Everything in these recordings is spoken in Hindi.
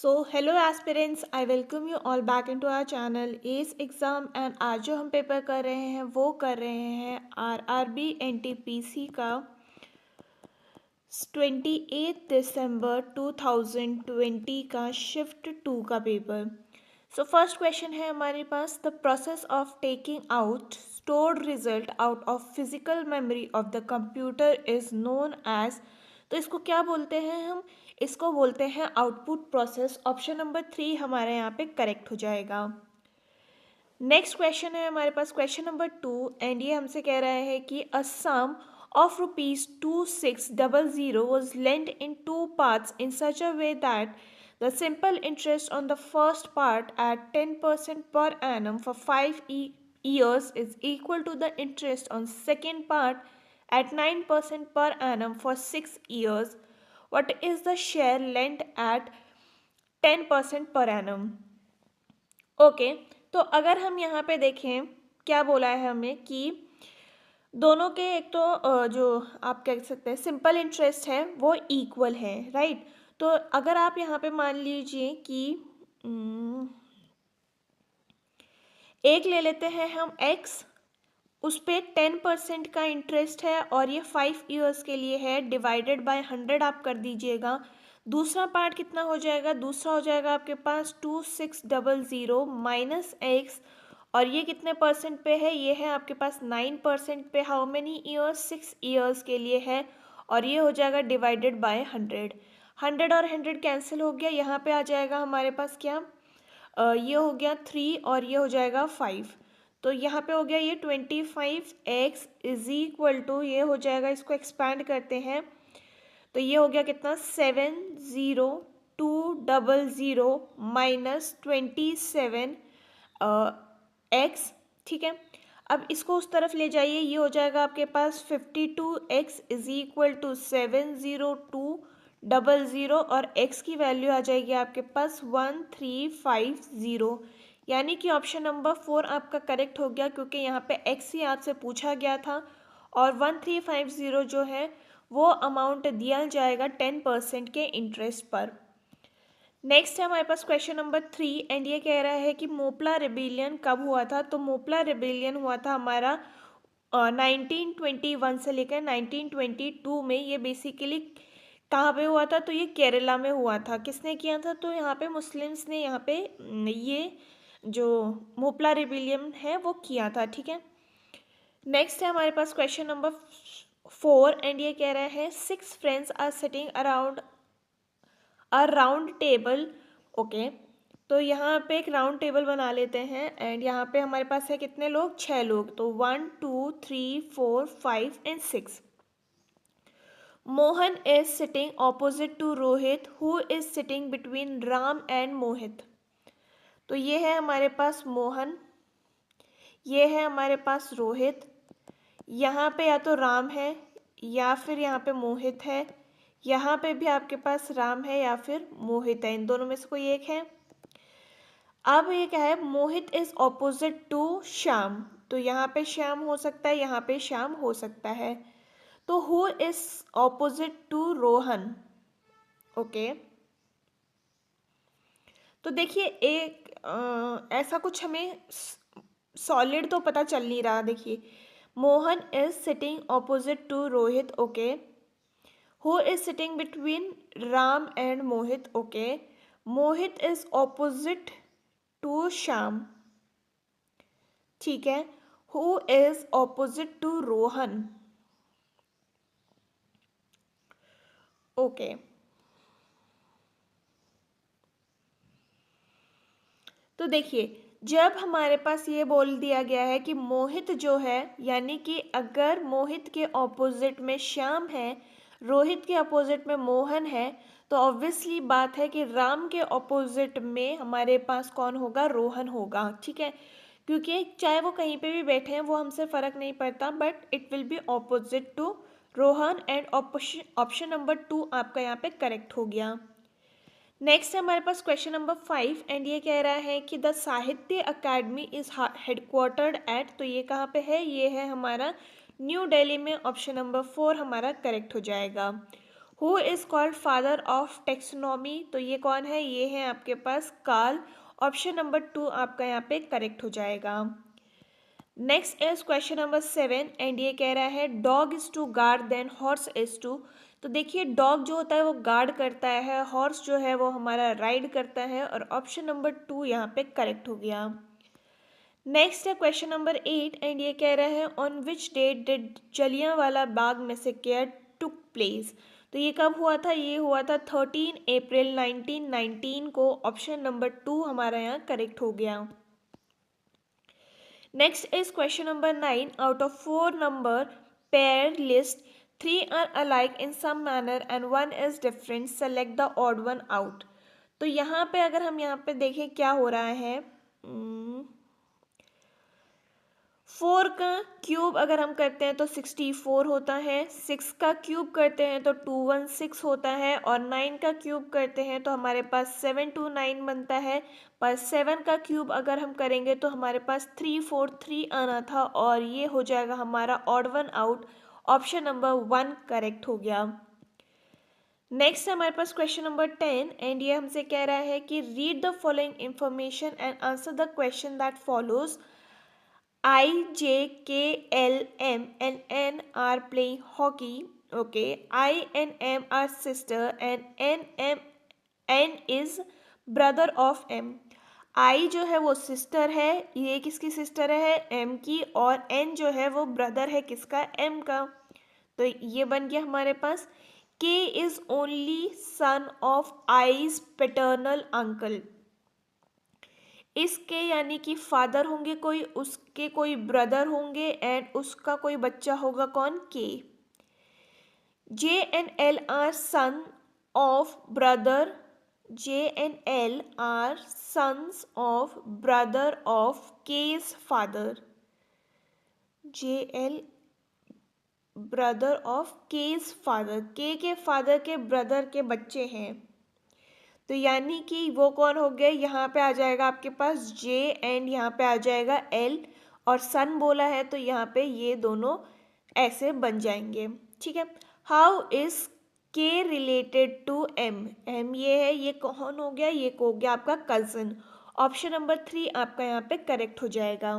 Hello aspirants, I welcome you all back into our channel S exam. And आज जो हम पेपर कर रहे हैं वो कर रहे हैं आरआरबी एनटीपीसी का 28 दिसंबर 2020 का शिफ्ट 2 का पेपर। फर्स्ट क्वेश्चन है हमारे पास, the process of taking out stored result out of physical memory of the computer is known as. तो इसको क्या बोलते हैं हम? इसको बोलते हैं आउटपुट प्रोसेस। ऑप्शन नंबर 3 हमारे यहाँ पे करेक्ट हो जाएगा। नेक्स्ट क्वेश्चन है हमारे पास क्वेश्चन नंबर 2 एंड ये हमसे कह रहा है कि अ सम of rupees 2600 was lent in two parts in such a way that the simple interest on the first part at 10% per annum for 5 years is equal to the interest on second part at 9% per annum for 6 years. What is the share lent at 10% per annum? Okay, तो अगर हम यहाँ पे देखें क्या बोला है हमें कि दोनों के एक तो जो आप कह सकते हैं सिंपल इंटरेस्ट है वो इक्वल है, राइट। तो अगर आप यहाँ पे मान लीजिए कि एक ले लेते हैं हम एक्स, उस पर 10% का इंटरेस्ट है और ये 5 ईयर्स के लिए है, डिवाइडेड बाय 100 आप कर दीजिएगा। दूसरा पार्ट कितना हो जाएगा? दूसरा हो जाएगा आपके पास 2600 माइनस एक्स, और ये कितने परसेंट पे है? ये है आपके पास 9% पे। How many years? 6 ईयर्स के लिए है, और ये हो जाएगा डिवाइडेड बाय 100। 100 और 100 कैंसिल हो गया, यहाँ पे आ जाएगा हमारे पास क्या, ये हो गया 3 और ये हो जाएगा 5। तो यहाँ पे हो गया ये 25x इज इक्वल टू, ये हो जाएगा, इसको एक्सपैंड करते हैं तो ये हो गया कितना, 70200 माइनस 27x। ठीक है, अब इसको उस तरफ ले जाइए, ये हो जाएगा आपके पास 52x इज इक्वल टू 70200 और x की वैल्यू आ जाएगी आपके पास 1350। यानी कि ऑप्शन नंबर 4 आपका करेक्ट हो गया, क्योंकि यहाँ पे x ही आपसे पूछा गया था और 1350 जो है वो अमाउंट दिया जाएगा 10% के इंटरेस्ट पर। नेक्स्ट है हमारे पास क्वेश्चन नंबर 3 एंड ये कह रहा है कि मोपला रिबेलियन कब हुआ था? तो मोपला रिबेलियन हुआ था हमारा 1921 से लेकर 1922 में। ये बेसिकली कहाँ पे हुआ था? तो ये केरला में हुआ था। किसने किया था? तो यहाँ पे मुस्लिम्स ने यहाँ पे ये जो मोपला रिबेलियन है वो किया था। ठीक है, नेक्स्ट है हमारे पास क्वेश्चन नंबर 4 एंड ये कह रहा है 6 friends are sitting around a round table. Okay, तो यहाँ पे एक राउंड टेबल बना लेते हैं एंड यहाँ पे हमारे पास है कितने लोग? 6 लोग। तो 1 2 3 4 5 and 6। Mohan is sitting opposite to Rohit who is sitting between Ram and Mohit. तो ये है हमारे पास मोहन, ये है हमारे पास रोहित, यहाँ पे या तो राम है या फिर यहाँ पे मोहित है, यहाँ पे भी आपके पास राम है या फिर मोहित है, इन दोनों में से कोई एक है। अब ये क्या है? मोहित इज ऑपोजिट टू श्याम, तो यहाँ पे श्याम हो सकता है, यहाँ पे श्याम हो सकता है। तो who is opposite to Rohan? Okay, तो देखिए एक ऐसा कुछ हमें सॉलिड तो पता चल नहीं रहा। देखिए, Mohan is sitting opposite to Rohit. Okay, who is sitting between Ram and Mohit? Okay, Mohit is opposite to Shyam. ठीक है, who is opposite to Rohan? Okay, तो देखिए जब हमारे पास ये बोल दिया गया है कि मोहित जो है, यानी कि अगर मोहित के ऑपोजिट में श्याम है, रोहित के अपोजिट में मोहन है, तो ऑब्वियसली बात है कि राम के ऑपोजिट में हमारे पास कौन होगा? रोहन होगा। ठीक है, क्योंकि चाहे वो कहीं पे भी बैठे हैं वो हमसे फ़र्क नहीं पड़ता, but it will be opposite to Rohan and option number 2 आपका यहाँ पे करेक्ट हो गया। नेक्स्ट है हमारे पास क्वेश्चन नंबर 5 एंड ये कह रहा है कि द साहित्य अकादमी इज हेडक्वार्टर्ड एट। तो ये कहाँ पे है? ये है हमारा न्यू दिल्ली में। ऑप्शन नंबर 4 हमारा करेक्ट हो जाएगा। Who is called father of taxonomy, तो ये कौन है, ये है आपके पास कार्ल। ऑप्शन नंबर 2 आपका यहाँ पे करेक्ट हो जाएगा। Next is question number 7 and ये कह रहा है dog is to guard then horse is to. तो देखिए डॉग जो होता है वो गार्ड करता है, हॉर्स जो है वो हमारा राइड करता है, और ऑप्शन नंबर 2 यहाँ पे करेक्ट हो गया। नेक्स्ट है क्वेश्चन नंबर 8 एंड ये कह रहा है on which date did Jallianwala Bagh massacre took place. तो ये कब हुआ था, ये हुआ था 13 अप्रैल 1919 को। ऑप्शन नंबर 2 हमारा यहाँ करेक्ट हो गया। Next is question number 9 out of 4 number pair list 3 are alike in some manner and 1 is different, select the odd one out. तो यहाँ पे अगर हम यहाँ पे देखें क्या हो रहा है, 4 का क्यूब अगर हम करते हैं तो 64 होता है, 6 का क्यूब करते हैं तो 216 होता है, और 9 का क्यूब करते हैं तो हमारे पास 729 बनता है। पर 7 का क्यूब अगर हम करेंगे तो हमारे पास 343 आना था, और ये हो जाएगा हमारा odd one out. Option number 1 correct हो गया। नेक्स्ट हमारे पास क्वेश्चन नंबर 10 एंड ये हमसे कह रहा है कि read the following information and answer the question that follows. I, J, K, L, M and N are playing hockey. Okay, I and M are sister and N is brother of M. I जो है वो सिस्टर है, ये किसकी सिस्टर है, M की, और N जो है वो ब्रदर है किसका, M का। तो ये बन गया हमारे पास K is only son of I's paternal uncle। इसके यानी कि फादर होंगे कोई, उसके कोई ब्रदर होंगे एंड उसका कोई बच्चा होगा कौन, K. J and L are son of brother, J and L are sons of brother of K's father, J L brother of K's father, K father के ब्रदर के बच्चे हैं। तो यानी कि वो कौन हो गए, यहाँ पे आ जाएगा आपके पास जे एंड यहाँ पे आ जाएगा एल, और सन बोला है तो यहाँ पे ये दोनों ऐसे बन जाएंगे। ठीक है। हाउ इज के रिलेटेड टू एम, एम ये है, ये कौन हो गया, ये हो गया आपका कजन। ऑप्शन नंबर 3 आपका यहाँ पे करेक्ट हो जाएगा।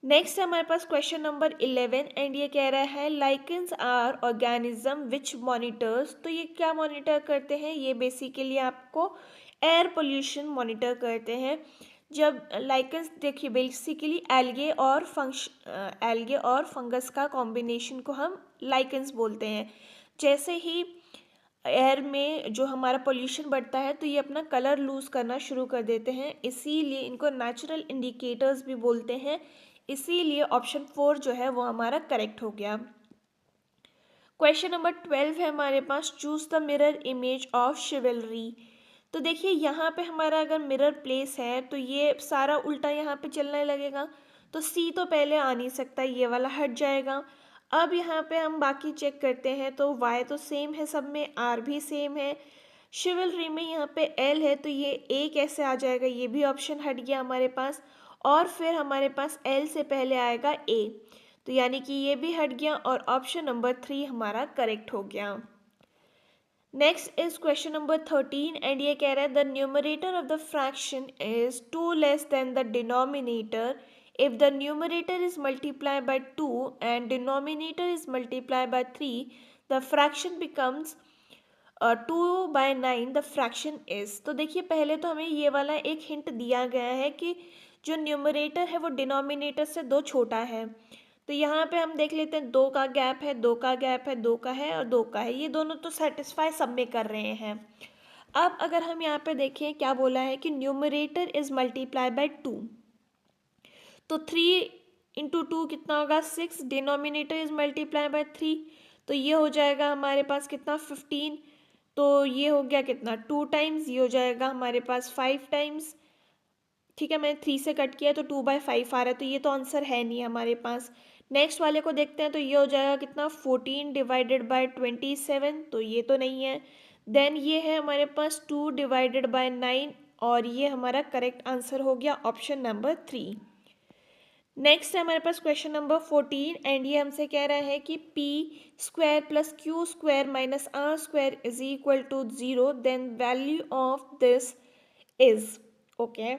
नेक्स्ट है हमारे पास क्वेश्चन नंबर 11 एंड ये कह रहा है lichens are organism which monitors. तो ये क्या मॉनिटर करते हैं, ये बेसिकली आपको एयर पोल्यूशन मॉनिटर करते हैं। जब लाइकेंस देखिए बेसिकली एल्गे और फंगस का कॉम्बिनेशन को हम लाइकेंस बोलते हैं। जैसे ही एयर में जो हमारा पोल्यूशन बढ़ता है तो ये अपना कलर लूज़ करना शुरू कर देते हैं, इसीलिए इनको नेचुरल इंडिकेटर्स भी बोलते हैं। इसीलिए ऑप्शन 4 जो है वो हमारा करेक्ट हो गया। क्वेश्चन नंबर 12 है हमारे पास choose the mirror image of chivalry. तो देखिए यहाँ पे हमारा अगर मिरर प्लेस है तो ये सारा उल्टा यहाँ पे चलने लगेगा, तो सी तो पहले आ नहीं सकता, ये वाला हट जाएगा। अब यहाँ पे हम बाकी चेक करते हैं तो वाई तो सेम है सब में, आर भी सेम है, शिवलरी में यहाँ पे एल है तो ये ए कैसे आ जाएगा, ये भी ऑप्शन हट गया हमारे पास। और फिर हमारे पास एल से पहले आएगा ए, तो यानी कि ये भी हट गया और ऑप्शन नंबर 3 हमारा करेक्ट हो गया। Next is question number 13 and ये कह रहा है the numerator of the fraction is 2 less than the denominator if the numerator is multiplied by 2 and denominator is multiplied by 3 the fraction becomes 2/9 the fraction is। तो देखिए पहले तो हमें ये वाला एक हिंट दिया गया है कि जो न्यूमरेटर है वो डिनोमिनेटर से 2 छोटा है। तो यहाँ पे हम देख लेते हैं 2 का गैप है, 2 का गैप है, 2 का है और 2 का है, ये दोनों तो सेटिस्फाई सब में कर रहे हैं। अब अगर हम यहाँ पे देखें क्या बोला है कि न्यूमरेटर इज मल्टीप्लाई बाय 2, तो 3 इंटू 2 कितना होगा 6, डिनोमिनेटर इज मल्टीप्लाई बाय 3, तो ये हो जाएगा हमारे पास कितना 15, तो ये हो गया कितना 2 टाइम्स, ये हो जाएगा हमारे पास 5 टाइम्स। ठीक है, मैंने 3 से कट किया तो 2/5 आ रहा है, तो ये तो आंसर है नहीं हमारे पास। नेक्स्ट वाले को देखते हैं तो ये हो जाएगा कितना 14 डिवाइडेड बाय 27, तो ये तो नहीं है। देन ये है हमारे पास 2 डिवाइडेड बाय 9 और ये हमारा करेक्ट आंसर हो गया ऑप्शन नंबर 3। नेक्स्ट है हमारे पास क्वेश्चन नंबर 14 एंड ये हमसे कह रहा है कि P square plus Q square minus R square is equal to 0, then value of this is. Okay,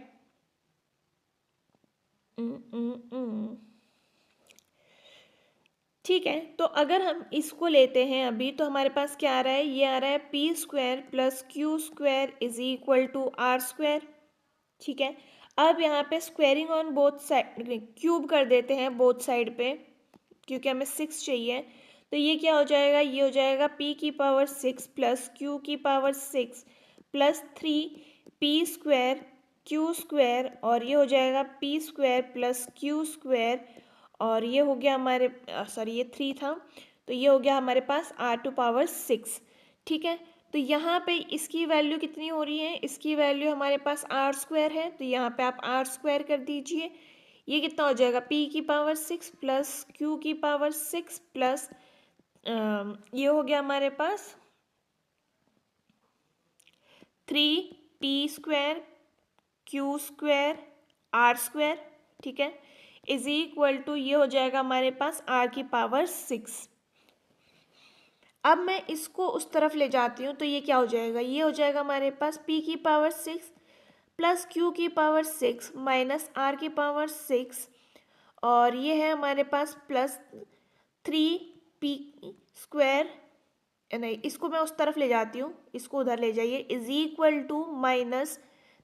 ठीक है। तो अगर हम इसको लेते हैं अभी, तो हमारे पास क्या आ रहा है, ये आ रहा है P square plus Q square is equal to R square. ठीक है, अब यहाँ पे squaring on both side, cube कर देते हैं बोथ साइड पे, क्योंकि हमें 6 चाहिए। तो ये क्या हो जाएगा, ये हो जाएगा p की पावर 6 प्लस q की power 6 plus 3p square q square, और ये हो जाएगा p square plus q square, और ये हो गया हमारे सॉरी ये 3 था, तो ये हो गया हमारे पास r⁻⁶। ठीक है, तो यहाँ पे इसकी वैल्यू कितनी हो रही है, इसकी वैल्यू हमारे पास आर स्क्वायर है, तो यहाँ पे आप आर स्क्वायर कर दीजिए। ये कितना हो जाएगा, p की पावर 6 प्लस q की पावर 6 प्लस ये हो गया हमारे पास 3p square q square R square. ठीक है, इज इक्वल टू ये हो जाएगा हमारे पास r की पावर 6। अब मैं इसको उस तरफ ले जाती हूँ, तो ये क्या हो जाएगा, ये हो जाएगा हमारे पास p की पावर 6 प्लस q की पावर 6 माइनस r की पावर 6, और ये है हमारे पास प्लस 3p स्क्वायर, नहीं इसको मैं उस तरफ ले जाती हूँ, इसको उधर ले जाइए, is equal to minus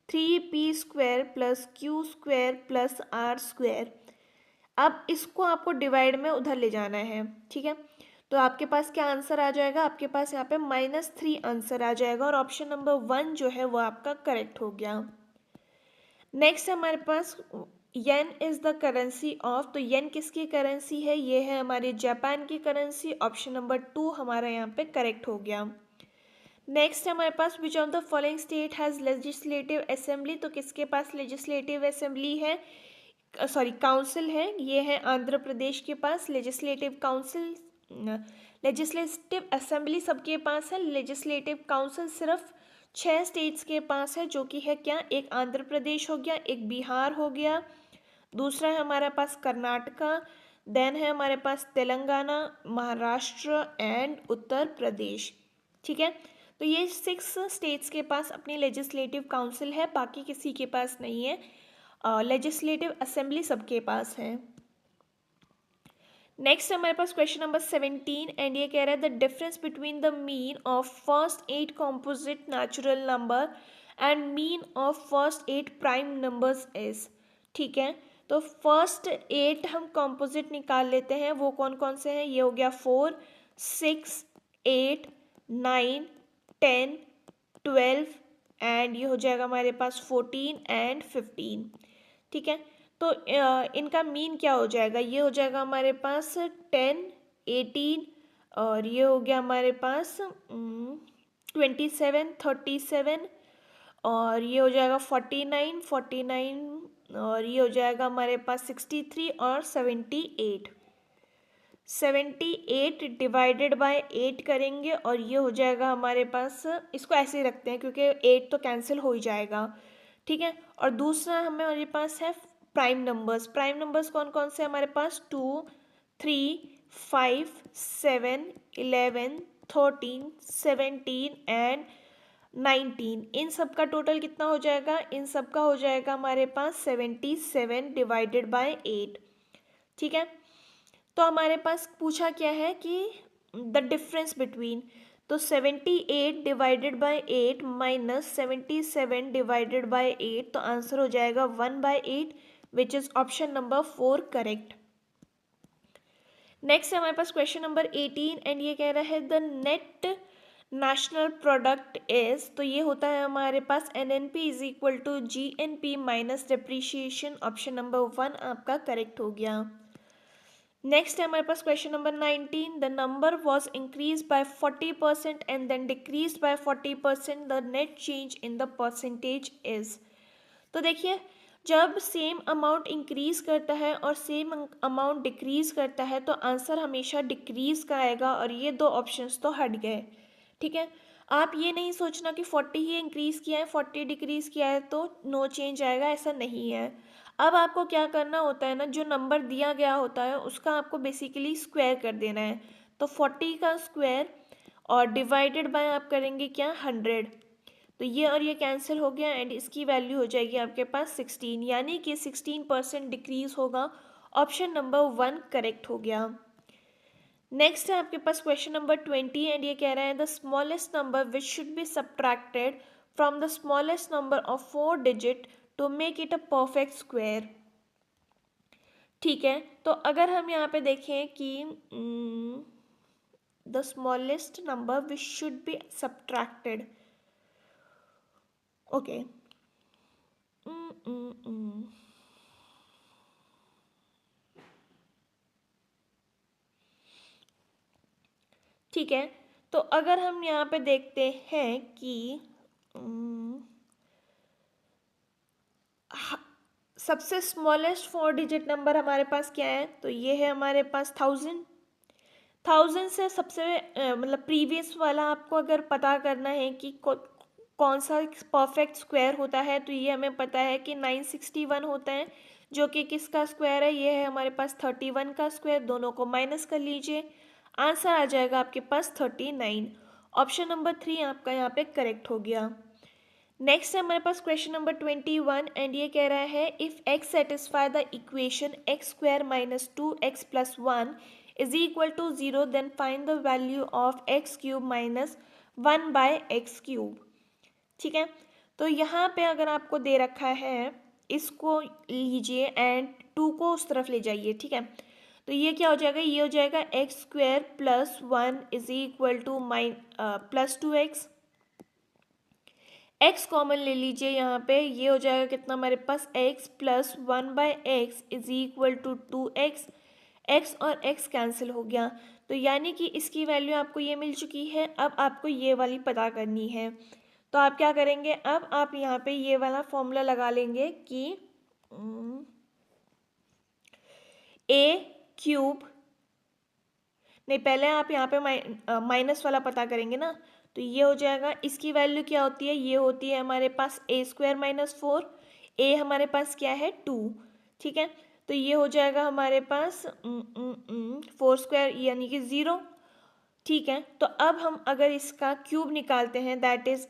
3p square plus q square plus r square. अब इसको आपको डिवाइड में उधर ले जाना है। ठीक है, तो आपके पास क्या आंसर आ जाएगा, आपके पास यहाँ पे -3 आंसर आ जाएगा, और ऑप्शन नंबर 1 जो है वो आपका करेक्ट हो गया। नेक्स्ट हमारे पास येन इज द करेंसी ऑफ, तो येन किसकी करेंसी है, ये है हमारे जापान की करेंसी। ऑप्शन नंबर 2 हमारा यहाँ पे करेक्ट हो गया। नेक्स्ट हमारे पास which of the following state has legislative assembly, तो किसके पास लेजिस्लेटिव असेंबली है, सॉरी काउंसिल है, ये है आंध्र प्रदेश के पास लेजिस्लेटिव काउंसिल। लेजिस्लेटिव असेंबली सबके पास है, लेजिस्लेटिव काउंसिल सिर्फ 6 स्टेट्स के पास है, जो कि है क्या, एक आंध्र प्रदेश हो गया, एक बिहार हो गया, दूसरा है हमारे पास कर्नाटका, देन है हमारे पास तेलंगाना, महाराष्ट्र एंड उत्तर प्रदेश। ठीक है, तो ये 6 स्टेट्स के पास अपनी लेजिस्लेटिव काउंसिल है, बाकी किसी के पास नहीं है। लेजिस्लेटिव असेंबली सबके पास है। नेक्स्ट हमारे पास क्वेश्चन नंबर 17 एंड ये कह रहा है the difference between the mean of first 8 composite natural number and mean of first 8 prime numbers is. ठीक है, तो फर्स्ट 8 हम कॉम्पोजिट निकाल लेते हैं, वो कौन कौन से हैं, ये हो गया 4 6 8 9 10 12 एंड ये हो जाएगा हमारे पास 14 एंड 15। ठीक है, तो इनका मीन क्या हो जाएगा, ये हो जाएगा हमारे पास 10 18, और ये हो गया हमारे पास 27 37, और ये हो जाएगा 49 49, और ये हो जाएगा हमारे पास 63 और 78। 78 डिवाइडेड बाय 8 करेंगे, और ये हो जाएगा हमारे पास, इसको ऐसे ही रखते हैं क्योंकि 8 तो कैंसिल हो ही जाएगा। ठीक है, और दूसरा हमारे पास है प्राइम नंबर्स। प्राइम नंबर्स कौन कौन से हमारे पास, 2 3 5 7 11 13 17 एंड 19। इन सब का टोटल कितना हो जाएगा, इन सब का हो जाएगा हमारे पास 77 डिवाइडेड बाय 8। ठीक है, तो हमारे पास पूछा क्या है कि द डिफरेंस बिटवीन, तो 78 divided by 8 minus 77 divided by 8, तो आंसर हो जाएगा 1/8, विच is option number 4 correct. Next हमारे पास क्वेश्चन नंबर 18 एंड ये कह रहा है the net national product is, तो ये होता है हमारे पास NNP is equal to GNP minus depreciation. Option number 1 आपका करेक्ट हो गया। नेक्स्ट है हमारे पास question number 19 the number was increase by 40% and then decrease by 40%, the net change in the percentage is. तो देखिए, जब सेम अमाउंट इंक्रीज करता है और सेम अमाउंट डिक्रीज करता है, तो आंसर हमेशा डिक्रीज का आएगा, और ये दो ऑप्शंस तो हट गए। ठीक है, आप ये नहीं सोचना कि 40 ही इंक्रीज़ किया है, 40 डिक्रीज़ किया है तो नो चेंज आएगा, ऐसा नहीं है। अब आपको क्या करना होता है ना, जो नंबर दिया गया होता है उसका आपको बेसिकली स्क्वायर कर देना है। तो 40 का स्क्वायर और डिवाइडेड बाय आप करेंगे क्या, 100। तो ये और ये कैंसिल हो गया एंड इसकी वैल्यू हो जाएगी आपके पास 16, यानी कि 16% डिक्रीज होगा। ऑप्शन नंबर 1 करेक्ट हो गया। नेक्स्ट है आपके पास क्वेश्चन नंबर 20 एंड ये कह रहा है the smallest number which should be subtracted from the smallest number of 4 digit to make it a perfect square. ठीक है, तो अगर हम यहाँ पे देखें कि the smallest number which should be subtracted, okay, ठीक है, तो अगर हम यहाँ पे देखते हैं कि सबसे स्मॉलेस्ट 4 डिजिट नंबर हमारे पास क्या है, तो ये है हमारे पास 1000 से सबसे मतलब प्रीवियस वाला आपको अगर पता करना है कि कौन सा परफेक्ट स्क्वायर होता है, तो ये हमें पता है कि 961 होता है, जो कि किसका स्क्वायर है, ये है हमारे पास 31 का स्क्वायर। दोनों को माइनस कर लीजिए, आंसर आ जाएगा आपके पास 39। ऑप्शन नंबर 3 आपका यहाँ पे करेक्ट हो गया। नेक्स्ट है हमारे पास क्वेश्चन नंबर 21 एंड ये कह रहा है if x satisfy the equation X square minus 2x plus 1 is equal to 0 then find the value of X cube minus 1 by x cube. ठीक है, तो यहाँ पे अगर आपको दे रखा है, इसको लीजिए एंड 2 को उस तरफ ले जाइए। ठीक है, तो ये क्या हो जाएगा, ये हो जाएगा x square plus 1 is equal to plus 2x। x common ले लीजिए यहाँ पे, ये हो जाएगा कितना हमारे पास x plus 1 by x is equal to 2x। x और x कैंसिल हो गया, तो यानी कि इसकी वैल्यू आपको ये मिल चुकी है। अब आपको ये वाली पता करनी है, तो आप क्या करेंगे, अब आप यहाँ पे ये वाला फॉर्मूला लगा लेंगे कि a क्यूब, नहीं पहले आप यहाँ पे माइनस वाला पता करेंगे ना, तो ये हो जाएगा, इसकी वैल्यू क्या होती है, ये होती है हमारे पास ए स्क्वायर माइनस 4। ए हमारे पास क्या है 2। ठीक है, तो ये हो जाएगा हमारे पास 4 स्क्वायर यानी कि 0। ठीक है, तो अब हम अगर इसका क्यूब निकालते हैं that is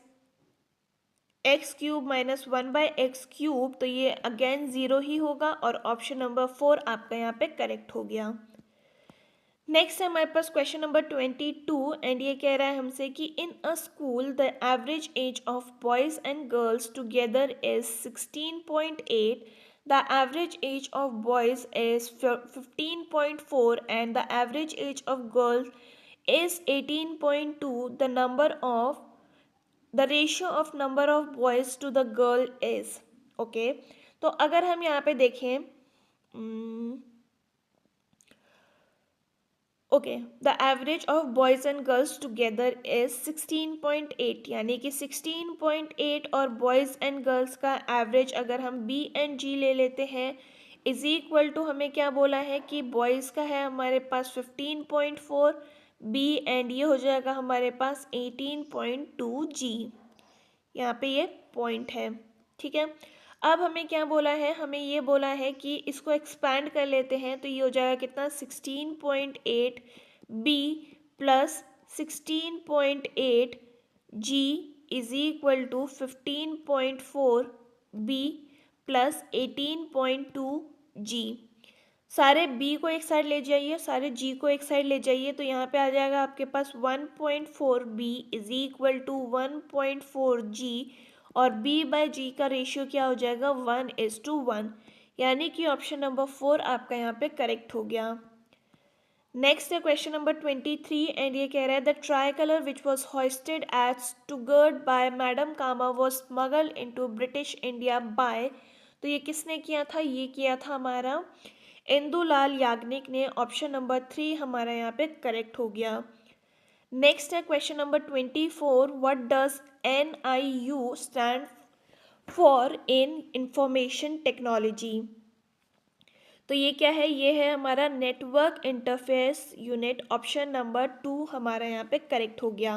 x cube minus 1 by x cube, तो ये अगेन 0 ही होगा और ऑप्शन नंबर 4 आपका यहाँ पे करेक्ट हो गया। नेक्स्ट है हमारे पास क्वेश्चन नंबर 22 एंड ये कह रहा है हमसे कि in a school the average age of boys and girls together is 16.8, the average age of boys is 15.4 and the average age of girls is 18.2, the number of the ratio of number of boys to the girl is. Okay, तो अगर हम यहाँ पे देखें okay, the average of boys and girls together is 16.8, यानी कि 16.8 और बॉयज़ एंड गर्ल्स का एवरेज अगर हम बी एंड जी ले लेते हैं इज इक्वल टू, हमें क्या बोला है कि बॉयज़ का है हमारे पास 15.4 बी एंड ये हो जाएगा हमारे पास 18.2 जी। यहाँ पे ये पॉइंट है। ठीक है, अब हमें क्या बोला है, हमें ये बोला है कि इसको एक्सपैंड कर लेते हैं, तो ये हो जाएगा कितना 16.8 b plus 16.8 g is equal to 15.4 b plus 18.2 g. सारे b को एक साइड ले जाइए, सारे g को एक साइड ले जाइए, तो यहाँ पे आ जाएगा आपके पास 1.4 b is equal to 1.4 g और b बाय g का रेशियो क्या हो जाएगा 1:1, यानी कि ऑप्शन नंबर 4 आपका यहाँ पे करेक्ट हो गया। नेक्स्ट है क्वेश्चन नंबर 23 एंड ये कह रहा है the tricolour which was hoisted at Stuttgart by madam Cama was smuggle into British India by, तो ये किसने किया था, ये किया था हमारा इंदुलाल याग्निक ने। ऑप्शन नंबर 3 हमारा यहाँ पे करेक्ट हो गया। नेक्स्ट है question number 24 what does NIU stand for in information technology, तो ये क्या है, ये है हमारा network interface unit. Option number 2 हमारा यहाँ पे करेक्ट हो गया।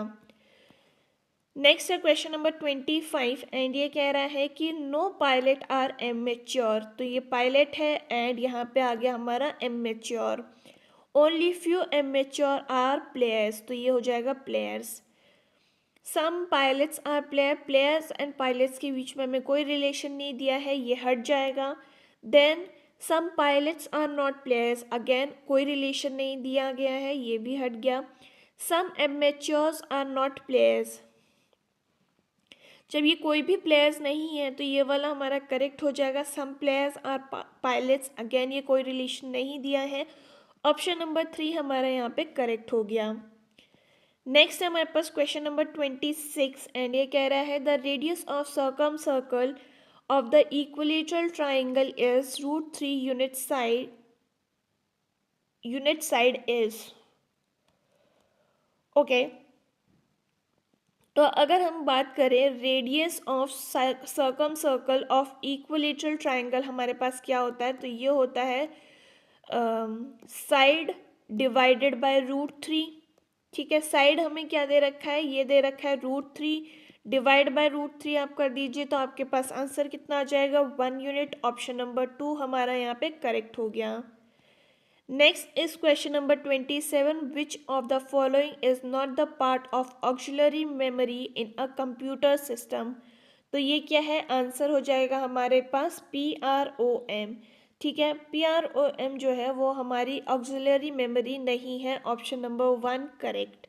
नेक्स्ट है क्वेश्चन नंबर 25 एंड ये कह रहा है कि नो पायलट आर एमेच्योर, तो ये पायलट है एंड यहाँ पे आ गया हमारा amateur. Only few amateur are players, तो ये हो जाएगा players. Some pilots are player, players and pilots के बीच में हमें कोई रिलेशन नहीं दिया है, ये हट जाएगा। Then some pilots are not players, again कोई रिलेशन नहीं दिया गया है, ये भी हट गया। Some amateurs are not players, जब ये कोई भी प्लेयर्स नहीं है तो ये वाला हमारा करेक्ट हो जाएगा। Some players are pilots, again ये कोई रिलेशन नहीं दिया है। ऑप्शन नंबर 3 हमारा यहाँ पे करेक्ट हो गया। नेक्स्ट है हमारे पास क्वेश्चन नंबर 26 एंड ये कह रहा है the radius of circum circle of the equilateral triangle is √3 unit side is. Okay, तो अगर हम बात करें radius of circum circle of equilateral triangle, हमारे पास क्या होता है, तो ये होता है साइड डिवाइडेड बाय √3। ठीक है, साइड हमें क्या दे रखा है, ये दे रखा है √3, डिवाइड बाय √3 आप कर दीजिए तो आपके पास आंसर कितना आ जाएगा, 1 यूनिट। ऑप्शन नंबर 2 हमारा यहाँ पे करेक्ट हो गया। Next is question number 27. Which of the following is not the part of auxiliary memory in a computer system? तो ये क्या है, आंसर हो जाएगा हमारे पास PROM। ठीक है, PROM जो है वो हमारी ऑक्सिलरी मेमोरी नहीं है। Option number 1 correct.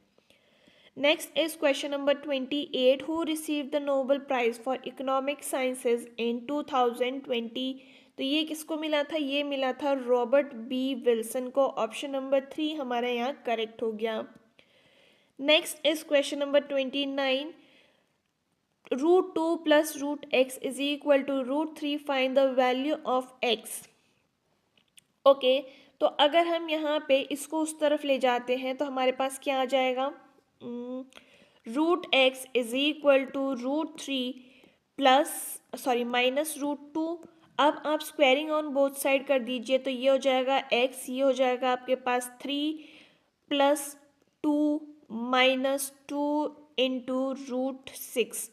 Next is question number 28. Who received the Nobel Prize for Economic Sciences in 2020? तो ये किसको मिला था, ये मिला था रॉबर्ट बी विल्सन को। ऑप्शन नंबर 3 हमारा यहाँ करेक्ट हो गया। Next is question number 29. √2 plus √x is equal to √3. Find the value of x. Okay, तो अगर हम यहाँ पे इसको उस तरफ ले जाते हैं तो हमारे पास क्या आ जाएगा, √x is equal to √3 plus minus √2। अब आप स्क्वायरिंग ऑन बोथ साइड कर दीजिए तो ये हो जाएगा x, ये हो जाएगा आपके पास 3 प्लस 2 माइनस 2 इंटू √6।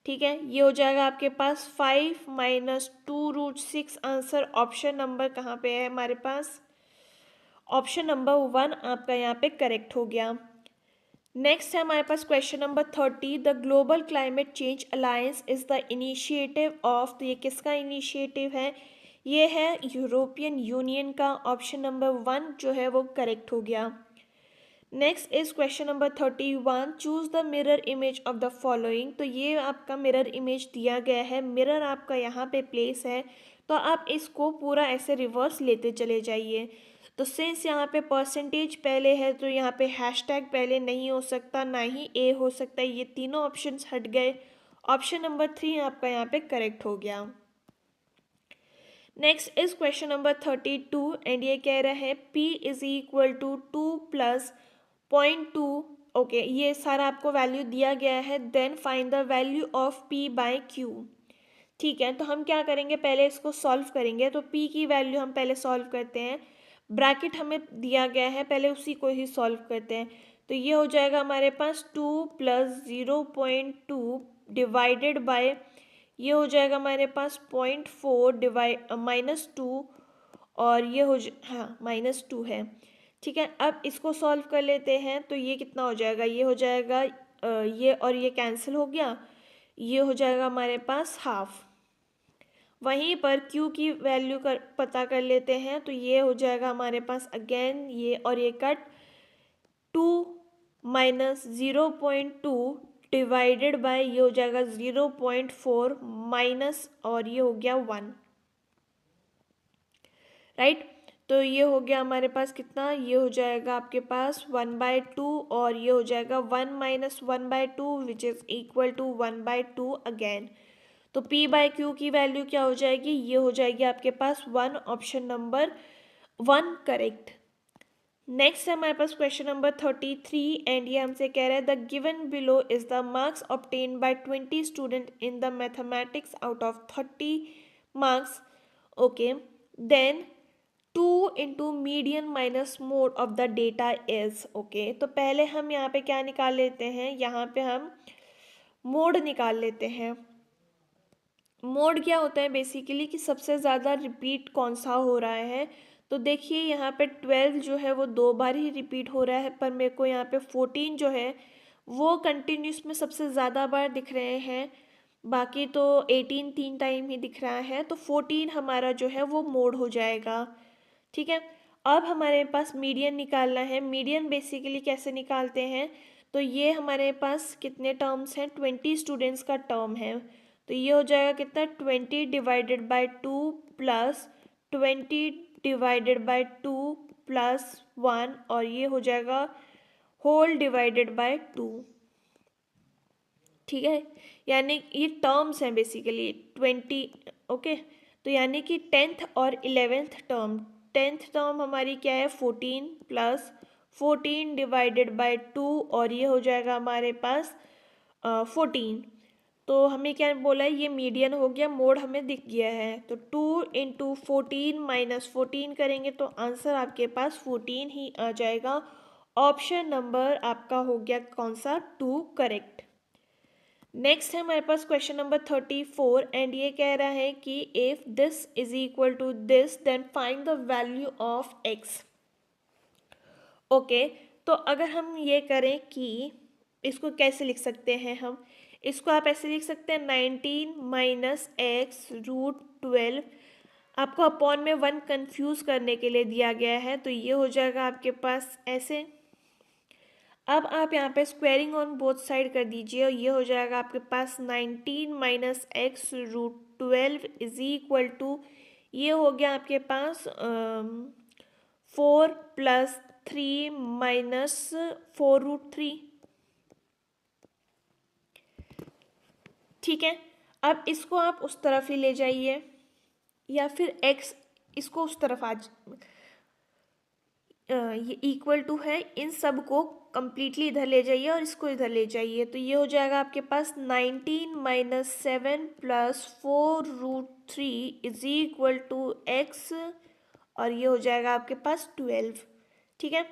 ठीक है, ये हो जाएगा आपके पास 5 माइनस 2 √6। आंसर ऑप्शन नंबर कहाँ पे है हमारे पास, ऑप्शन नंबर 1 आपका यहाँ पे करेक्ट हो गया। नेक्स्ट है हमारे पास question number 30. The global climate change alliance is the initiative of, तो ये किसका इनिशिएटिव है, ये है यूरोपियन यूनियन का। ऑप्शन नंबर 1 जो है वो करेक्ट हो गया। Next is question number 31. Choose the mirror image of the following, तो ये आपका मिरर इमेज दिया गया है, मिरर आपका यहाँ पे प्लेस है, तो आप इसको पूरा ऐसे रिवर्स लेते चले जाइए। तो सिंस यहाँ पे परसेंटेज पहले है तो यहाँ पे हैशटैग पहले नहीं हो सकता, ना ही ए हो सकता है, ये तीनों ऑप्शंस हट गए। ऑप्शन नंबर 3 आपका यहाँ पे करेक्ट हो गया। Next is question number 32 and ये कह रहा है P is equal to 2 plus 0.2। Okay, ये सारा आपको वैल्यू दिया गया है। Then find the value of P by Q। ठीक है, तो हम क्या करेंगे, पहले इसको सॉल्व करेंगे। तो P की वैल्यू हम पहले सॉल्व करते हैं, ब्रैकेट हमें दिया गया है, पहले उसी को ही सॉल्व करते हैं। तो ये हो जाएगा हमारे पास 2 प्लस 0.2 डिवाइडेड बाय, ये हो जाएगा हमारे पास 0.4 डिवाइड -2, और ये हाँ -2 है। ठीक है, अब इसको सॉल्व कर लेते हैं तो ये कितना हो जाएगा, ये हो जाएगा ये और ये कैंसिल हो गया, ये हो जाएगा हमारे पास हाफ। वहीं पर Q की वैल्यू पता कर लेते हैं तो ये हो जाएगा हमारे पास अगेन ये और ये कट, 2 माइनस 0.2 डिवाइडेड बाय, ये हो जाएगा 0.4 माइनस, और ये हो गया 1, राइट। तो ये हो गया हमारे पास कितना, ये हो जाएगा आपके पास 1/2, और ये हो जाएगा 1 minus 1/2 which is equal to 1/2 again. तो P बाय Q की वैल्यू क्या हो जाएगी, ये हो जाएगी आपके पास 1। Option number 1 correct. नेक्स्ट है हमारे पास क्वेश्चन नंबर 33 एंड ये हमसे कह रहा है the given below is the marks obtain by 20 student in the mathematics out of 30 marks. Okay, then 2 into median minus mode of the data is. Okay, तो पहले हम यहाँ पे क्या निकाल लेते हैं, यहाँ पे हम मोड निकाल लेते हैं। मोड क्या होता है बेसिकली कि सबसे ज़्यादा रिपीट कौन सा हो रहा है। तो देखिए यहाँ पे 12 जो है वो 2 बार ही रिपीट हो रहा है, पर मेरे को यहाँ पे 14 जो है वो कंटिन्यूस में सबसे ज़्यादा बार दिख रहे हैं। बाकी तो 18 3 टाइम ही दिख रहा है, तो 14 हमारा जो है वो मोड हो जाएगा। ठीक है, अब हमारे पास मीडियन निकालना है। मीडियन बेसिकली कैसे निकालते हैं, तो ये हमारे पास कितने टर्म्स हैं, 20 स्टूडेंट्स का टर्म है। तो ये हो जाएगा कितना, 20 divided by 2 plus 20 divided by 2 plus 1, और ये हो जाएगा होल डिवाइडेड बाई 2। ठीक है, यानी ये टर्म्स हैं बेसिकली 20। ओके, तो यानी कि 10th और 11th टर्म। 10th टर्म हमारी क्या है, 14 प्लस 14 डिवाइडेड बाई 2, और ये हो जाएगा हमारे पास 14। तो हमें क्या बोला है, ये मीडियन हो गया, मोड हमें दिख गया है। तो 2 इंटू 14 माइनस 14 करेंगे तो आंसर आपके पास 14 ही आ जाएगा। ऑप्शन नंबर आपका हो गया कौन सा, 2 करेक्ट। नेक्स्ट है हमारे पास क्वेश्चन नंबर 34, एंड ये कह रहा है कि if this is equal to this then find the value of x. Okay, तो अगर हम ये करें कि इसको कैसे लिख सकते हैं, हम इसको आप ऐसे लिख सकते हैं 19 माइनस एक्स रूट 12। आपको अपॉन में 1 कंफ्यूज करने के लिए दिया गया है, तो ये हो जाएगा आपके पास ऐसे। अब आप यहाँ पे स्क्वेयरिंग ऑन बोथ साइड कर दीजिए, और ये हो जाएगा आपके पास 19 minus x root 12 is equal to, ये हो गया आपके पास 4 प्लस 3 माइनस 4 रूट 3। ठीक है, अब इसको आप उस तरफ ही ले जाइए, या फिर x इसको उस तरफ आज ये इक्वल टू है, इन सब को कंप्लीटली इधर ले जाइए और इसको इधर ले जाइए। तो ये हो जाएगा आपके पास 19 minus 7 plus 4 root 3 is equal to x, और ये हो जाएगा आपके पास 12। ठीक है,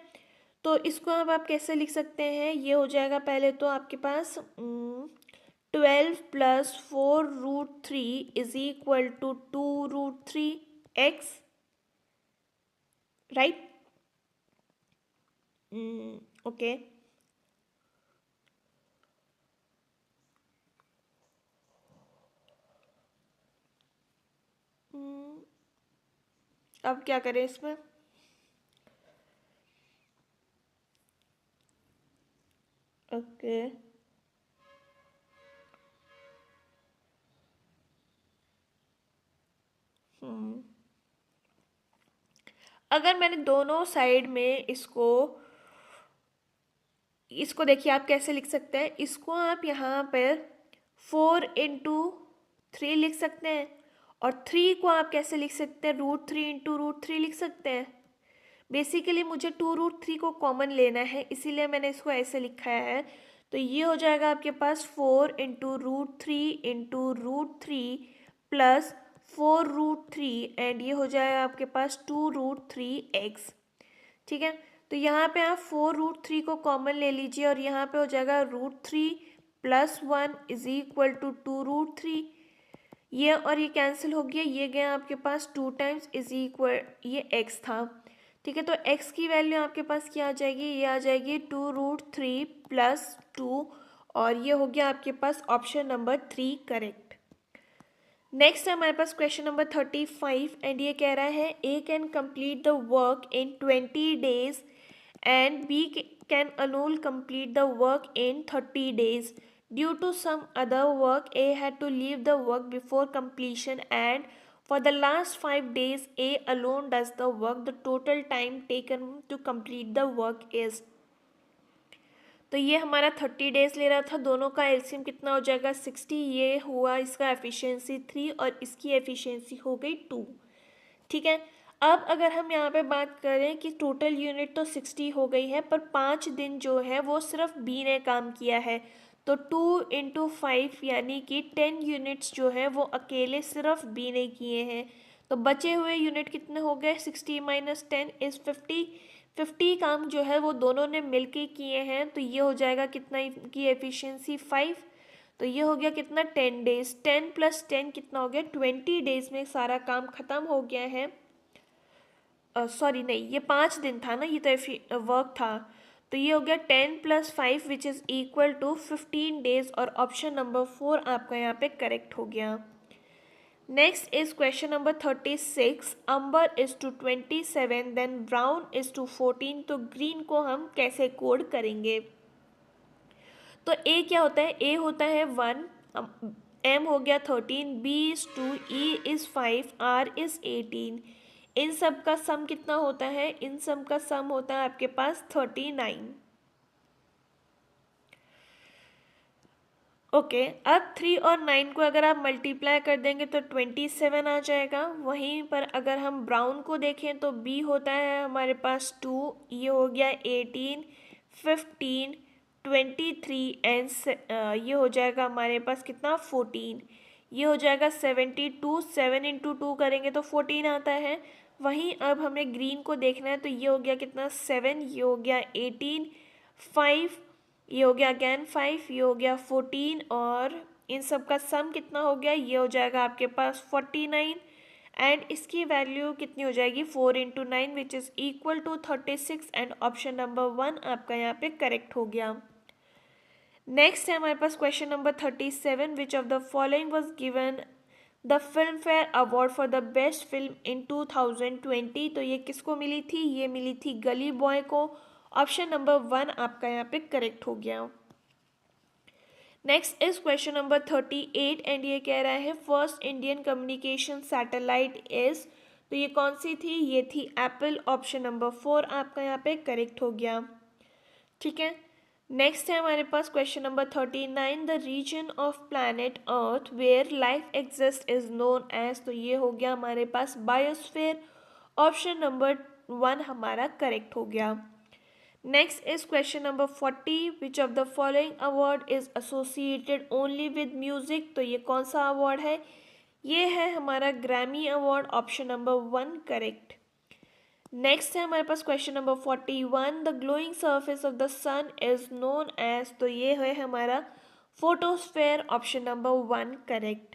तो इसको अब आप कैसे लिख सकते हैं, ये हो जाएगा पहले तो आपके पास 12 plus 4 root 3 is equal to 2 root 3 x, right. Okay, अब क्या करें इसमें, ओके अगर मैंने दोनों साइड में इसको देखिए आप कैसे लिख सकते हैं, इसको आप यहाँ पर 4 इंटू 3 लिख सकते हैं, और 3 को आप कैसे लिख सकते हैं, रूट 3 इंटू रूट 3 लिख सकते हैं। बेसिकली मुझे 2 रूट 3 को कॉमन लेना है, इसीलिए मैंने इसको ऐसे लिखा है। तो ये हो जाएगा आपके पास 4 into root 3 into root 3 plus 4 root 3, and ये हो जाएगा आपके पास 2 रूट 3 एक्स। ठीक है, तो यहाँ पे आप 4 रूट 3 को कॉमन ले लीजिए, और यहाँ पे हो जाएगा root 3 plus 1 is equal to 2 root 3। ये और ये कैंसिल हो गया, ये गया आपके पास 2 टाइम्स इज इक्वल, ये x था। ठीक है, तो x की वैल्यू आपके पास क्या आ जाएगी, ये आ जाएगी 2 रूट 3 प्लस 2, और ये हो गया आपके पास ऑप्शन नंबर 3 करेक्ट। नेक्स्ट है हमारे पास क्वेश्चन नंबर 35, एंड ये कह रहा है A can complete the work in 20 days and B can alone complete the work in 30 days. Due to some other work, A had to leave the work before completion, and for the last 5 days, A alone does the work. The total time taken to complete the work is, तो ये हमारा 30 डेज ले रहा था, दोनों का एलसीएम कितना हो जाएगा 60, ये हुआ इसका एफिशिएंसी 3 और इसकी एफिशिएंसी हो गई 2। ठीक है, अब अगर हम यहाँ पे बात करें कि टोटल यूनिट तो 60 हो गई है, पर 5 दिन जो है वो सिर्फ बी ने काम किया है, तो 2 इंटू 5 यानी कि 10 यूनिट्स जो है वो अकेले सिर्फ बी ने किए हैं। तो बचे हुए यूनिट कितने हो गए, 60 माइनस 10 इज 50। 50 काम जो है वो दोनों ने मिलके किए हैं, तो ये हो जाएगा कितना की एफिशिएंसी 5। तो ये हो गया कितना 10 डेज, 10 + 10 कितना हो गया 20 डेज में सारा काम ख़त्म हो गया है। सॉरी नहीं, ये 5 दिन था ना, ये तो वर्क था। तो ये हो गया 10 + 5 which is equal to 15 days, और ऑप्शन नंबर 4 आपका यहाँ पे करेक्ट हो गया। Next is question number 36, amber is to 27 then brown is to 14, तो ग्रीन को हम कैसे कोड करेंगे? तो ए क्या होता है? ए होता है 1, एम हो गया 13, B is 2, E is 5, R is 18। इन सब का सम कितना होता है? इन सब का सम होता है आपके पास 39। ओके, अब 3 और 9 को अगर आप मल्टीप्लाई कर देंगे तो 27 आ जाएगा। वहीं पर अगर हम ब्राउन को देखें तो बी होता है हमारे पास 2, ये हो गया 18, 15, 23 एंड ये हो जाएगा हमारे पास कितना 14, ये हो जाएगा 72, 7 × 2 करेंगे तो 14 आता है। वहीं अब हमें ग्रीन को देखना है, तो ये हो गया कितना 7, ये हो गया 18, 5, ये हो गया अगैन 5, ये हो गया 14, और इन सब का सम कितना हो गया? ये हो जाएगा आपके पास 49, एंड इसकी वैल्यू कितनी हो जाएगी 4 × 9 which is equal to 36, and option number 1 आपका यहाँ पे करेक्ट हो गया। नेक्स्ट है हमारे पास question number 37, which of the following was given the Filmfare award for the best film in 2020, तो ये किसको मिली थी? ये मिली थी गली बॉय को। ऑप्शन नंबर 1 आपका यहाँ पे करेक्ट हो गया। Next is question number 38, and ये कह रहा है first Indian communication satellite is, तो ये कौन सी थी? ये थी एप्पल। ऑप्शन नंबर 4 आपका यहाँ पे करेक्ट हो गया। ठीक है, नेक्स्ट है हमारे पास question number 39, the region of planet earth where life exist is known as, तो ये हो गया हमारे पास बायोस्फीयर। ऑप्शन नंबर 1 हमारा करेक्ट हो गया। Next is question number 40, which of the following award is associated only with music, तो ये कौन सा अवार्ड है? ये है हमारा Grammy award. Option number 1 correct. Next है हमारे पास question number 41, the glowing surface of the sun is known as, तो ये है हमारा photosphere. Option number 1 correct.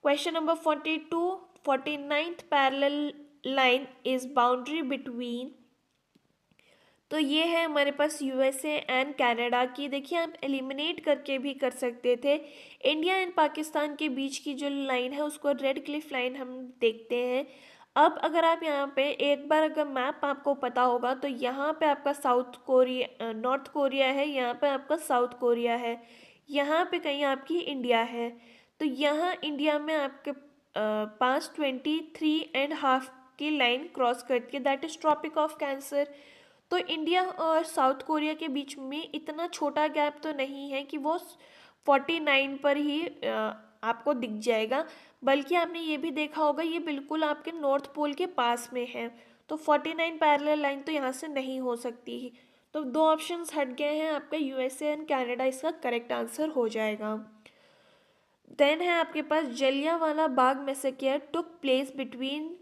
Question number 42, 49th parallel line is boundary between, तो ये है हमारे पास यूएसए एंड कनाडा की। देखिए आप एलिमिनेट करके भी कर सकते थे। इंडिया एंड पाकिस्तान के बीच की जो लाइन है उसको रेड क्लिफ लाइन हम देखते हैं। अब अगर आप यहाँ पे एक बार अगर मैप आपको पता होगा तो यहाँ पे आपका नॉर्थ कोरिया है, यहाँ पे आपका साउथ कोरिया है, यहाँ पे कहीं आपकी इंडिया है। तो यहाँ इंडिया में आपके पास 23.5 की लाइन क्रॉस करती है, that is tropic of cancer. तो इंडिया और साउथ कोरिया के बीच में इतना छोटा गैप तो नहीं है कि वो 49 पर ही आपको दिख जाएगा, बल्कि आपने ये भी देखा होगा ये बिल्कुल आपके नॉर्थ पोल के पास में है। तो 49 पैरेलल लाइन तो यहाँ से नहीं हो सकती ही। तो 2 ऑप्शंस हट गए हैं, आपका यूएसए एंड कनाडा इसका करेक्ट आंसर हो जाएगा। देन है आपके पास Jallianwala Bagh massacre took place between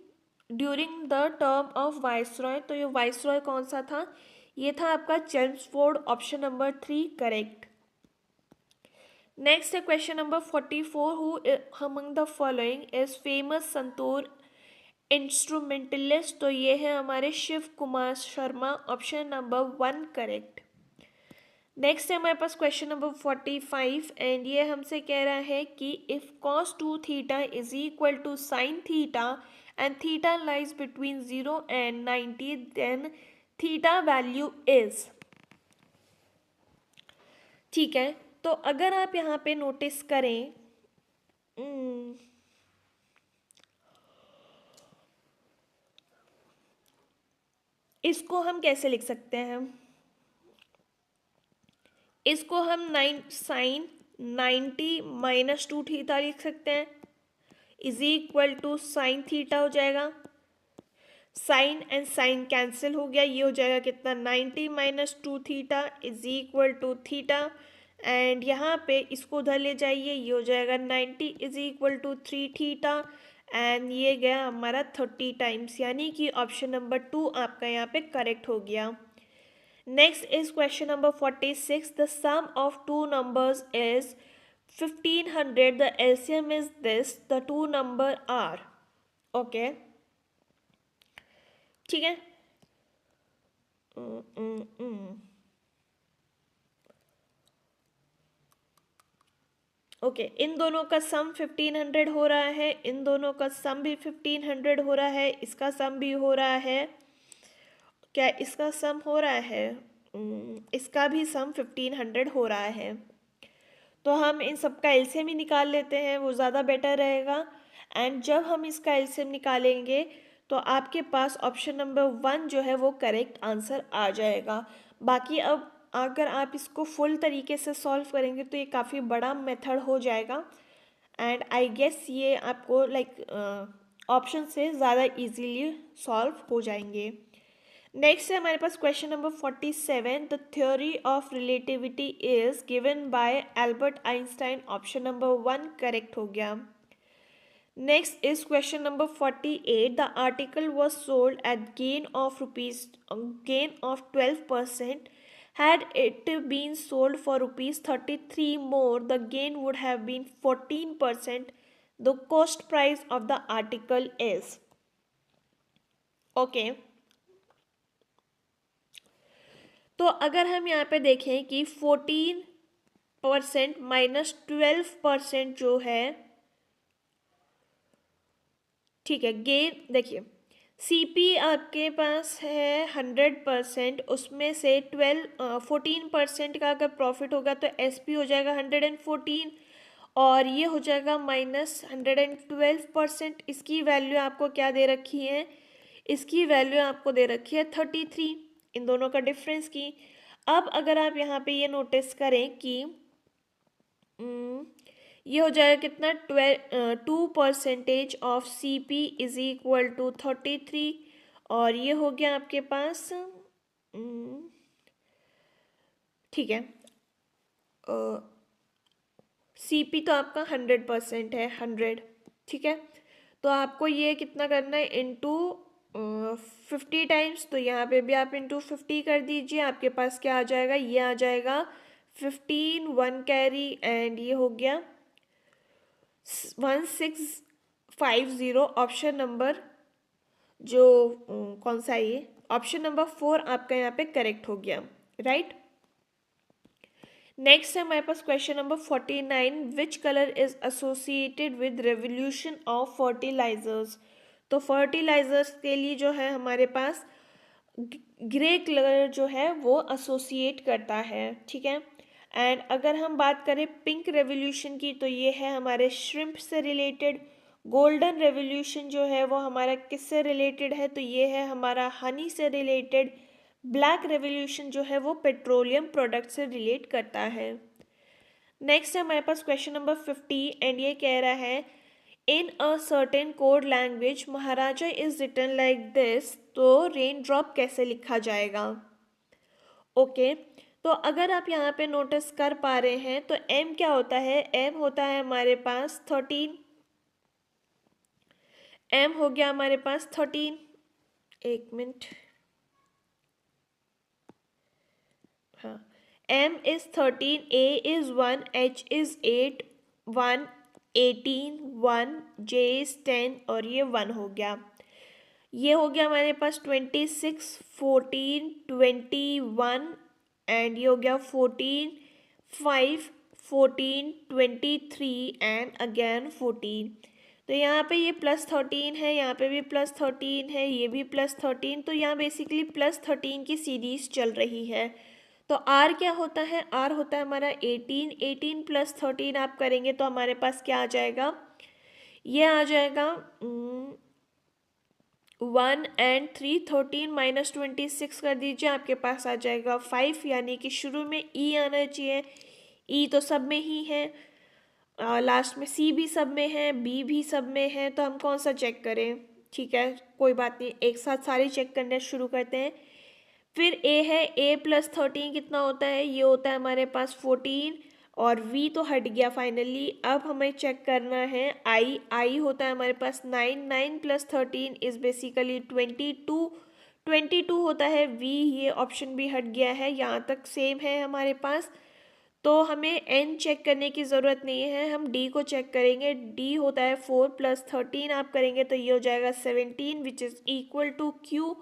during the term of viceroy, तो ये वाइसरॉय कौन सा था? ये था आपका Chelmsford. Option number 3 correct. Next है question number 44, who among the following is famous santoor instrumentalist, तो ये है हमारे Shiv Kumar Sharma. Option number 1 correct. Next है हमारे पास क्वेश्चन नंबर 45, एंड ये हमसे कह रहा है कि if cos 2 theta is equal to sin theta and theta lies between 0 and 90, then theta value is. ठीक है, तो अगर आप यहाँ पे नोटिस करें, इसको हम कैसे लिख सकते हैं? इसको हम sin 90 - 2 थीटा लिख सकते हैं, is equal to sine theta हो जाएगा। साइन एंड साइन कैंसिल हो गया, ये हो जाएगा कितना 90 - 2 theta is equal to theta, and यहाँ पे इसको उधर ले जाइए, ये हो जाएगा 90 is equal to 3 theta, and ये गया हमारा 30 टाइम्स, यानी कि ऑप्शन नंबर 2 आपका यहाँ पे करेक्ट हो गया। Next is question number 46, the sum of 2 numbers is 1500, the LCM is this, the two number are. Okay, ठीक है. ओके, इन दोनों का सम 1500 हो रहा है, इन दोनों का सम भी 1500 हो रहा है, इसका सम भी हो रहा है. क्या इसका सम हो रहा है? इसका भी सम 1500 हो रहा है. तो हम इन सब का एलसीएम ही निकाल लेते हैं, वो ज़्यादा बेटर रहेगा. एंड जब हम इसका एलसीएम निकालेंगे तो आपके पास ऑप्शन नंबर 1 जो है वो करेक्ट आंसर आ जाएगा. बाकी अब अगर आप इसको फुल तरीके से सॉल्व करेंगे तो ये काफ़ी बड़ा मेथड हो जाएगा. एंड आई गेस ये आपको ऑप्शन से ज़्यादा इजीली सॉल्व हो जाएंगे. नेक्स्ट है हमारे पास question number 47. The theory of relativity is given by Albert Einstein. Option number 1 correct हो गया. Next is question number 48. The article was sold at gain of 12%. Had it been sold for ₹33 more, the gain would have been 14%. The cost price of the article is. Okay. तो अगर हम यहाँ पे देखें कि 14% माइनस 12% जो है, ठीक है, गेन देखिए सीपी आपके पास है 100%, उसमें से 14% का अगर प्रॉफिट होगा तो एसपी हो जाएगा 114 और ये हो जाएगा माइनस 112%. इसकी वैल्यू आपको क्या दे रखी है? इसकी वैल्यू आपको दे रखी है 33, इन दोनों का डिफरेंस की. अब अगर आप यहाँ पे ये नोटिस करें कि ये हो जाएगा कितना, 2% of C P is equal to 33 और ये हो गया आपके पास, ठीक है, सी पी तो आपका 100% है, 100, ठीक है. तो आपको ये कितना करना है, इंटू 50 टाइम्स. तो यहाँ पे भी आप इंटू 50 कर दीजिए, आपके पास क्या आ जाएगा, ये आ जाएगा 15, 1 कैरी एंड ये हो गया 1650. ऑप्शन नंबर जो कौन सा है, ये ऑप्शन नंबर 4 आपका यहाँ पे करेक्ट हो गया, राइट. नेक्स्ट है हमारे पास question number 49. Which colour is associated with revolution of fertilisers. तो फर्टिलाइजर्स के लिए जो है हमारे पास ग्रे कलर जो है वो एसोसिएट करता है, ठीक है. एंड अगर हम बात करें पिंक रेवोल्यूशन की तो ये है हमारे श्रिम्प से रिलेटेड. गोल्डन रेवोल्यूशन जो है वो हमारा किससे रिलेटेड है, तो ये है हमारा हनी से रिलेटेड. ब्लैक रेवोल्यूशन जो है वो पेट्रोलियम प्रोडक्ट से रिलेट करता है. नेक्स्ट है हमारे पास क्वेश्चन नंबर 50 एंड ये कह रहा है in a certain code language maharaja is written like this. तो रेन ड्रॉप कैसे लिखा जाएगा? ओके, तो अगर आप यहाँ पे नोटिस कर पा रहे हैं तो एम क्या होता है, एम होता है हमारे पास 13. एम हो गया हमारे पास 13. एक मिनट, हाँ, M is 13, A is 1, H is 8, 1 18, 1 J is 10 और ये 1 हो गया. ये हो गया हमारे पास 26, 14, 21 एंड ये हो गया 14, 5, 14, 23 एंड अगेन 14. तो यहाँ पे ये +13 है, यहाँ पे भी +13 है, ये भी +13. तो यहाँ बेसिकली +13 की सीरीज चल रही है. तो आर क्या होता है, आर होता है हमारा 18. 18 + 13 आप करेंगे तो हमारे पास क्या आ जाएगा, ये आ जाएगा 1 एंड 3, 13 - 26 कर दीजिए, आपके पास आ जाएगा 5. यानी कि शुरू में ई आना चाहिए, ई तो सब में ही है, लास्ट में सी भी सब में है, बी भी सब में है. तो हम कौन सा चेक करें? ठीक है, कोई बात नहीं, एक साथ सारे चेक करने शुरू करते हैं. फिर ए है, ए + 13 कितना होता है, ये होता है हमारे पास 14 और वी तो हट गया फाइनली. अब हमें चेक करना है आई, आई होता है हमारे पास 9, 9 + 13 इज बेसिकली 22, 22 होता है वी, ये ऑप्शन भी हट गया है, यहाँ तक सेम है हमारे पास. तो हमें n चेक करने की ज़रूरत नहीं है, हम d को चेक करेंगे। d होता है 4 + 13 आप करेंगे तो ये हो जाएगा 17 which is equal to q,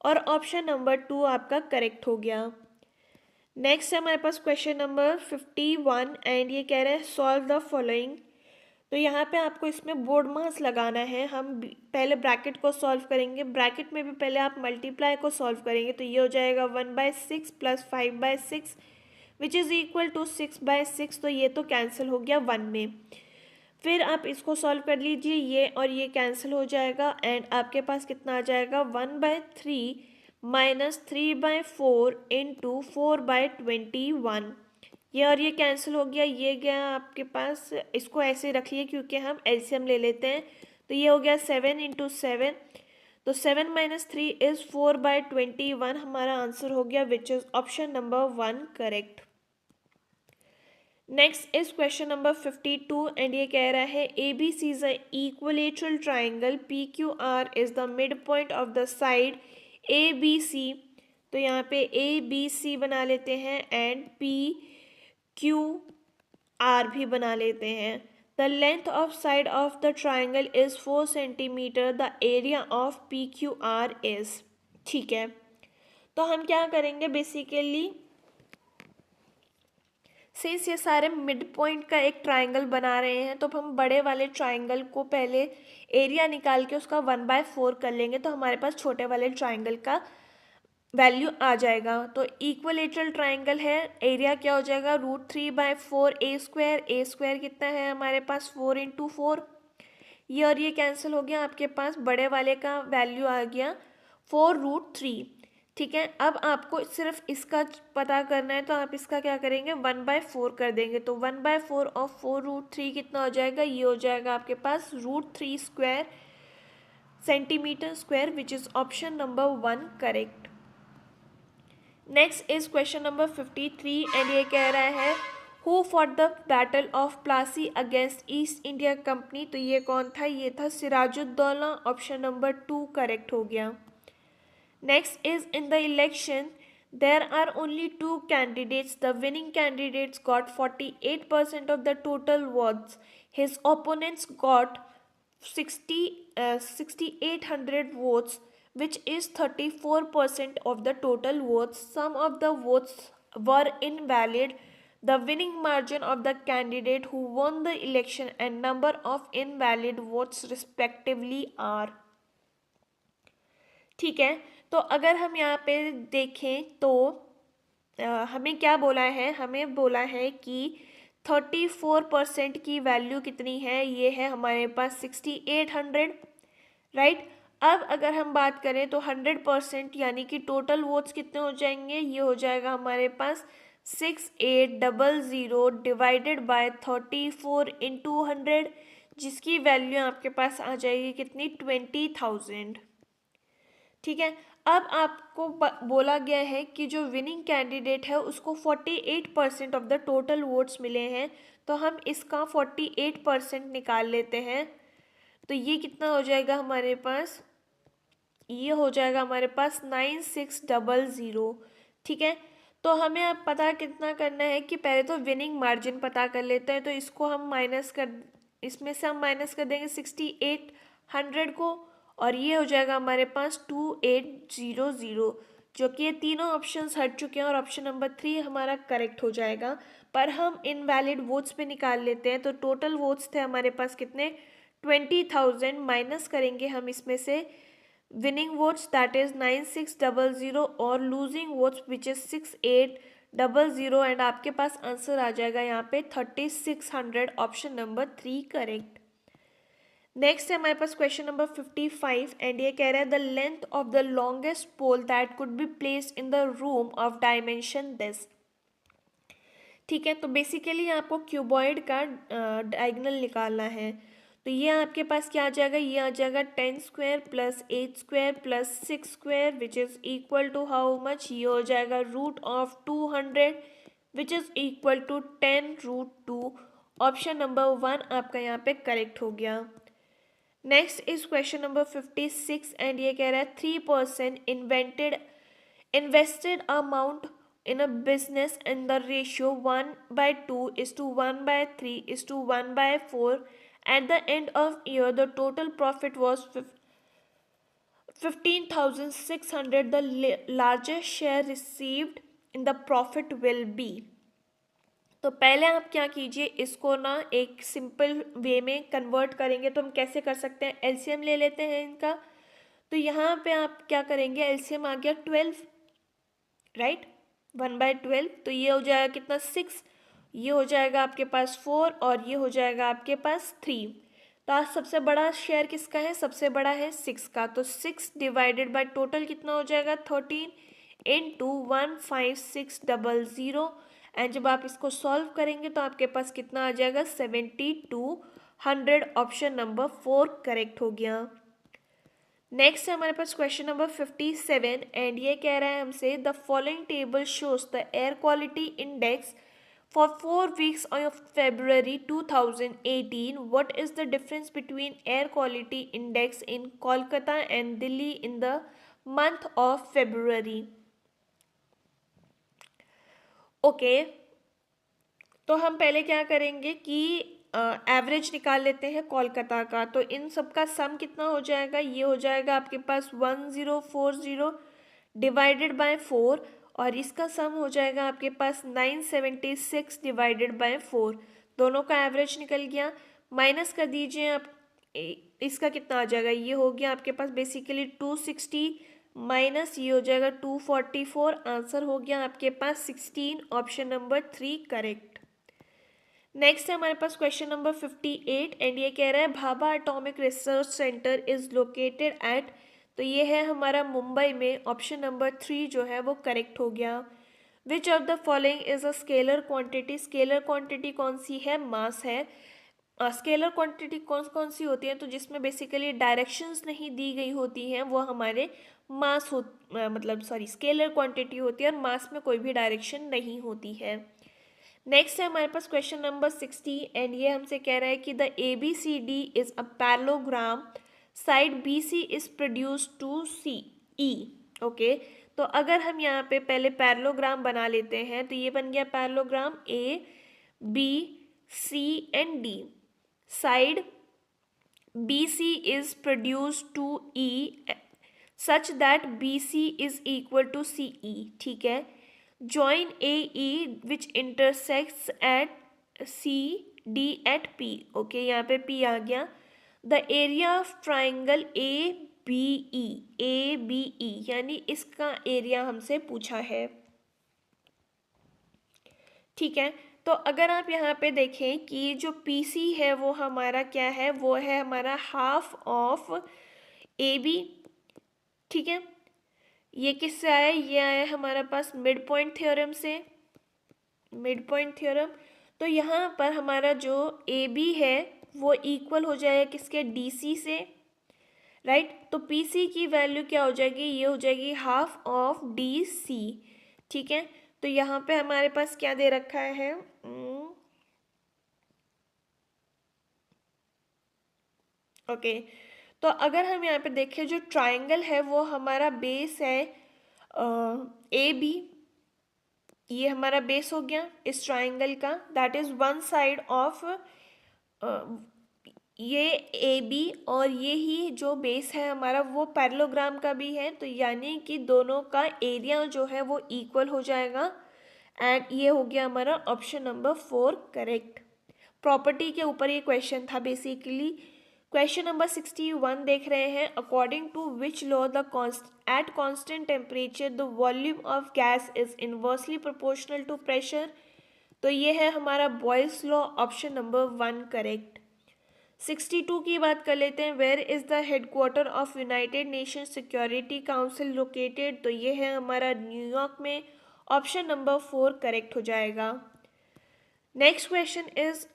और ऑप्शन नंबर 2 आपका करेक्ट हो गया। नेक्स्ट है हमारे पास क्वेश्चन नंबर 51 एंड ये कह रहा है सॉल्व द फॉलोइंग। तो यहाँ पे आपको इसमें बोर्ड मास लगाना है। हम पहले ब्रैकेट को सॉल्व करेंगे, ब्रैकेट में भी पहले आप मल्टीप्लाई को सॉल्व करेंगे तो ये हो जाएगा 1/6 + 5/6 विच इज़ इक्वल टू 6/6। तो ये तो कैंसिल हो गया 1 में। फिर आप इसको सॉल्व कर लीजिए, ये और ये कैंसिल हो जाएगा एंड आपके पास कितना आ जाएगा 1/3 - 3/4 इंटू 4/21। ये और ये कैंसिल हो गया, ये गया आपके पास, इसको ऐसे रखिए क्योंकि हम एलसीएम ले लेते हैं। तो ये हो गया 7 × 7, तो 7 - 3 इज़ 4/21 हमारा आंसर हो गया which is option number 1 correct. Next is question number 52 and ये कह रहा है ABC is a equilateral triangle, PQR is the mid point of the side ABC। तो यहाँ पे ABC बना लेते हैं एंड PQR भी बना लेते हैं। The length of side of the triangle is 4 centimetre, the area of PQR is. ठीक है, तो हम क्या करेंगे बेसिकली, सिंस ये सारे मिड पॉइंट का एक ट्राइंगल बना रहे हैं तो हम बड़े वाले ट्राइंगल को पहले एरिया निकाल के उसका 1/4 कर लेंगे तो हमारे पास छोटे वाले ट्राइंगल का वैल्यू आ जाएगा। तो इक्विलेटरल ट्राइंगल है, एरिया क्या हो जाएगा √3/4 a स्क्वायर कितना है हमारे पास 4 × 4। ये और ये कैंसिल हो गया, आपके पास बड़े वाले का वैल्यू आ गया 4√3। ठीक है, अब आपको सिर्फ इसका पता करना है तो आप इसका क्या करेंगे 1/4 कर देंगे। तो 1/4 ऑफ 4√3 कितना हो जाएगा, ये हो जाएगा आपके पास √3² centimetre square which is option number 1 correct. Next is question number 53 and ये कह रहा है who fought the battle of Plassey against east India company. तो ये कौन था, ये था सिराजुद्दौला, ऑप्शन नंबर 2 करेक्ट हो गया। Next is in the election, there are only 2 candidates. The winning candidates got 48% of the total votes. His opponents got 6,800 votes, which is 34% of the total votes. Some of the votes were invalid. The winning margin of the candidate who won the election and number of invalid votes respectively are। ठीक है, तो अगर हम यहाँ पे देखें तो हमें क्या बोला है, हमें बोला है कि 34% की वैल्यू कितनी है, ये है हमारे पास 6,800 राइट। अब अगर हम बात करें तो 100% यानी कि टोटल वोट्स कितने हो जाएंगे, ये हो जाएगा हमारे पास 6,800 डिवाइडेड बाय 34 × 100, जिसकी वैल्यू आपके पास आ जाएगी कितनी 20,000। ठीक है, अब आपको बोला गया है कि जो विनिंग कैंडिडेट है उसको 48% ऑफ द टोटल वोट्स मिले हैं, तो हम इसका 48% निकाल लेते हैं। तो ये कितना हो जाएगा हमारे पास, ये हो जाएगा हमारे पास 9600। ठीक है, तो हमें अब पता कितना करना है कि पहले तो विनिंग मार्जिन पता कर लेते हैं। तो इसको हम इसमें से हम माइनस कर देंगे 6,800 को, और ये हो जाएगा हमारे पास 2800, जो कि ये तीनों ऑप्शंस हट चुके हैं और ऑप्शन नंबर 3 हमारा करेक्ट हो जाएगा। पर हम इनवैलिड वोट्स पे निकाल लेते हैं, तो टोटल वोट्स थे हमारे पास कितने 20,000, माइनस करेंगे हम इसमें से विनिंग वोट्स दैट इज 9600 और losing votes which is 6800 and आपके पास आंसर आ जाएगा यहाँ पे 3600, ऑप्शन नंबर 3 करेक्ट। नेक्स्ट है हमारे पास क्वेश्चन नंबर 55 एंड ये कह रहा है the length of the longest pole that could be placed in the room of dimension this. ठीक है, तो बेसिकली आपको क्यूबॉइड का डायगोनल निकालना है। तो ये आपके पास क्या आ जाएगा, ये आ जाएगा 10² + 8² + 6² which is equal to how much, ये हो जाएगा √200 which is equal to 10√2, option number 1 आपका यहाँ पे करेक्ट हो गया। Next is question number 56 and ये कह रहा है 3% invested amount in a business and the ratio 1/2 is to 1/3 is to 1/4. At the end of year, the total profit was 15,600. The largest share received in the profit will be. तो पहले आप क्या कीजिए, इसको ना एक सिंपल वे में कन्वर्ट करेंगे। तो हम कैसे कर सकते हैं, एलसीएम ले लेते हैं इनका। तो यहाँ पे आप क्या करेंगे, एलसीएम आ गया 12, राइट, 1/12। तो ये हो जाएगा कितना, 6। ये हो जाएगा आपके पास 4 और ये हो जाएगा आपके पास 3। तो आज सबसे बड़ा शेयर किसका है, सबसे बड़ा है 6 का। तो 6 डिवाइडेड बाय टोटल कितना हो जाएगा, 13 इंटू 15600। एंड जब आप इसको सॉल्व करेंगे तो आपके पास कितना आ जाएगा, 7200। ऑप्शन नंबर 4 करेक्ट हो गया। नेक्स्ट है हमारे पास क्वेश्चन नंबर 57 एंड ये कह रहा है हमसे, the following table shows the air quality index for 4 weeks of February 2018. What is the difference between air quality index in Kolkata and Delhi in the month of February? Okay, तो हम पहले क्या करेंगे कि एवरेज निकाल लेते हैं कोलकाता का। तो इन सब का सम कितना हो जाएगा, ये हो जाएगा आपके पास 1040 डिवाइडेड बाय 4 और इसका सम हो जाएगा आपके पास 976 डिवाइडेड बाय 4। दोनों का एवरेज निकल गया। माइनस कर दीजिए आप, इसका कितना आ जाएगा, ये हो गया आपके पास बेसिकली 260 माइनस ये हो जाएगा 244। आंसर हो गया आपके पास 16। Option number 3 correct. नेक्स्ट है हमारे पास क्वेश्चन नंबर 58 एंड ये कह रहा है, Bhabha atomic research centre is located at. तो ये है हमारा मुंबई में। ऑप्शन नंबर 3 जो है वो करेक्ट हो गया। विच of the following is a scalar quantity. Scalar quantity कौन सी है, मास है। स्केलर क्वांटिटी कौन कौन सी होती है, तो जिसमें बेसिकली डायरेक्शंस नहीं दी गई होती हैं वो हमारे मास हो मतलब सॉरी स्केलर क्वांटिटी होती है और मास में कोई भी डायरेक्शन नहीं होती है। नेक्स्ट है हमारे पास क्वेश्चन नंबर 60 एंड ये हमसे कह रहा है कि the ABCD is a parallelogram, side BC is produce to CE। Okay, तो अगर हम यहाँ पे पहले पैरेललोग्राम बना लेते हैं तो ये बन गया parallelogram ABC and D। Side BC is produced to E such that BC is equal to CE। ठीक है, join AE which intersects at CD at P। Okay, यहाँ पे P आ गया। The area of triangle ABE यानी इसका एरिया हमसे पूछा है। ठीक है, तो अगर आप यहाँ पे देखें कि जो PC है वो हमारा क्या है, वो है हमारा हाफ ऑफ AB। ठीक है, ये किससे आया, ये आया हमारे पास मिड पॉइंट थ्योरम से, मिड पॉइंट थ्योरम। तो यहाँ पर हमारा जो AB है वो इक्वल हो जाएगा किसके, DC से, राइट। तो PC की वैल्यू क्या हो जाएगी, ये हो जाएगी हाफ ऑफ DC। ठीक है, तो यहाँ पे हमारे पास क्या दे रखा है, ओके। तो अगर हम यहाँ पे देखें जो ट्राइंगल है वो हमारा बेस है AB। ये हमारा बेस हो गया इस ट्राइंगल का, that is one side of ये AB और ये ही जो बेस है हमारा वो पैरेललोग्राम का भी है। तो यानी कि दोनों का एरिया जो है वो इक्वल हो जाएगा एंड ये हो गया हमारा ऑप्शन नंबर 4 करेक्ट। प्रॉपर्टी के ऊपर ये क्वेश्चन था बेसिकली। क्वेश्चन नंबर 61 देख रहे हैं, according to which law the at constant temperature the volume of gas is inversely proportional to pressure. तो ये है हमारा Boyle's law. Option number 1 correct. 62 की बात कर लेते हैं, where is the headquarter of United Nation Security Council located. तो ये है हमारा न्यूयॉर्क में। ऑप्शन नंबर 4 करेक्ट हो जाएगा। Next question is,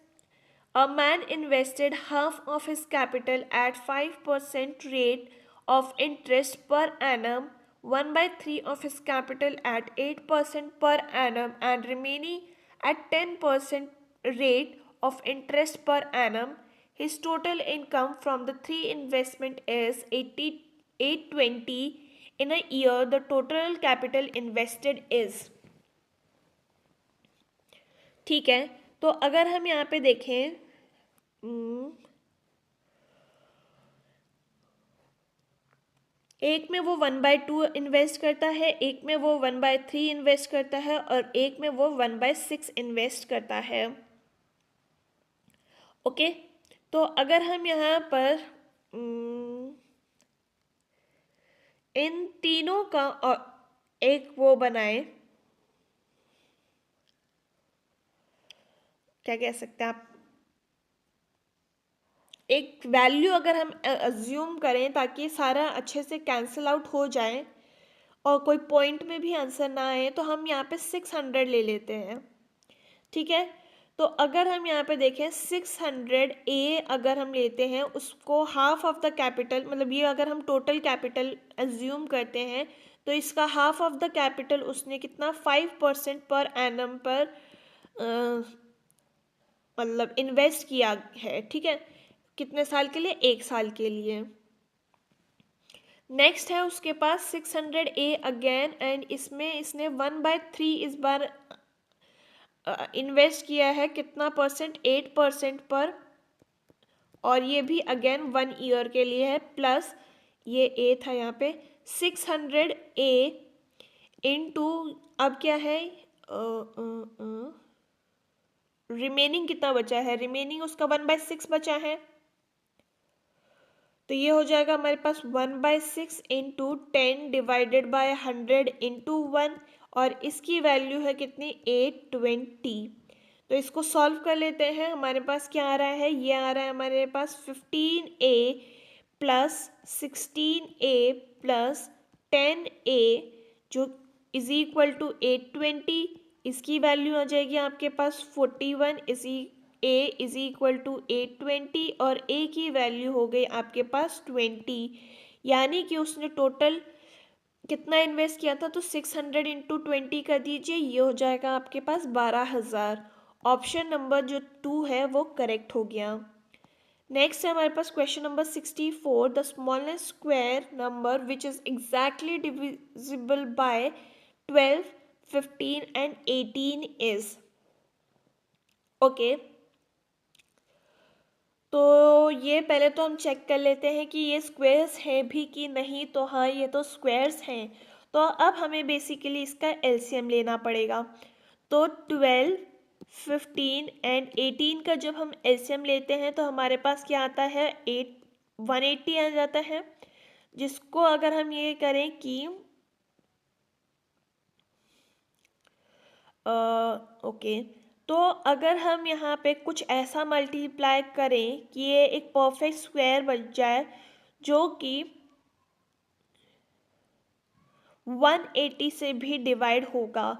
a man invested half of his capital at 5% rate of interest per annum, 1/3 of his capital at 8% per annum and remaining at 10% rate of interest per annum. His total income from the three investment is 820 in a year. The total capital invested is। ठीक है, तो अगर हम यहाँ पे देखें, एक में वो 1/2 इन्वेस्ट करता है, एक में वो 1/3 इन्वेस्ट करता है और एक में वो 1/6 इन्वेस्ट करता है। ओके, तो अगर हम यहाँ पर इन तीनों का एक वो बनाए, क्या कह सकते हैं आप, एक वैल्यू अगर हम अज्यूम करें ताकि सारा अच्छे से कैंसिल आउट हो जाए और कोई पॉइंट में भी आंसर ना आए, तो हम यहाँ पे 600 ले लेते हैं। ठीक है, तो अगर हम यहाँ पे देखें 600 ए अगर हम लेते हैं, उसको हाफ ऑफ द कैपिटल, मतलब ये अगर हम टोटल कैपिटल एज्यूम करते हैं तो इसका हाफ ऑफ द कैपिटल उसने कितना 5% पर एनम पर मतलब इन्वेस्ट किया है। ठीक है, कितने साल के लिए? 1 साल के लिए। नेक्स्ट है उसके पास 600 ए अगेन, एंड इसमें इसने 1/3 इस बार इन्वेस्ट किया है, कितना परसेंट? 8% पर, और ये भी अगेन 1 ईयर के लिए है, प्लस ये ए था यहाँ पे 600 ए इंटू, अब क्या है, रिमेनिंग कितना बचा है? रिमेनिंग उसका 1/6 बचा है, तो ये हो जाएगा हमारे पास 1/6 इंटू 10 डिवाइडेड बाय 100 इंटू 1, और इसकी वैल्यू है कितनी? 820। तो इसको सॉल्व कर लेते हैं। हमारे पास क्या आ रहा है? ये आ रहा है हमारे पास 15a plus 16a plus 10a जो इज इक्वल टू 820। इसकी वैल्यू आ जाएगी आपके पास 41 ए इज इक्वल टू 820, और ए की वैल्यू हो गई आपके पास 20, यानी कि उसने टोटल कितना इन्वेस्ट किया था? तो 600 इंटू 20 कर दीजिए, ये हो जाएगा आपके पास 12,000। ऑप्शन नंबर जो 2 है वो करेक्ट हो गया। नेक्स्ट है हमारे पास question number 64, the smallest square number which is exactly divisible by 12, 15 and 18 is. Okay, तो ये पहले तो हम चेक कर लेते हैं कि ये स्क्वायर्स हैं भी कि नहीं। तो हाँ, ये तो स्क्वायर्स हैं, तो अब हमें बेसिकली इसका एलसीएम लेना पड़ेगा। तो 12, 15 एंड 18 का जब हम एलसीएम लेते हैं तो हमारे पास क्या आता है? 180 आ जाता है, जिसको अगर हम ये करें कि ओके, तो अगर हम यहाँ पे कुछ ऐसा मल्टीप्लाई करें कि ये एक परफेक्ट स्क्वायर बन जाए जो कि 180 से भी डिवाइड होगा,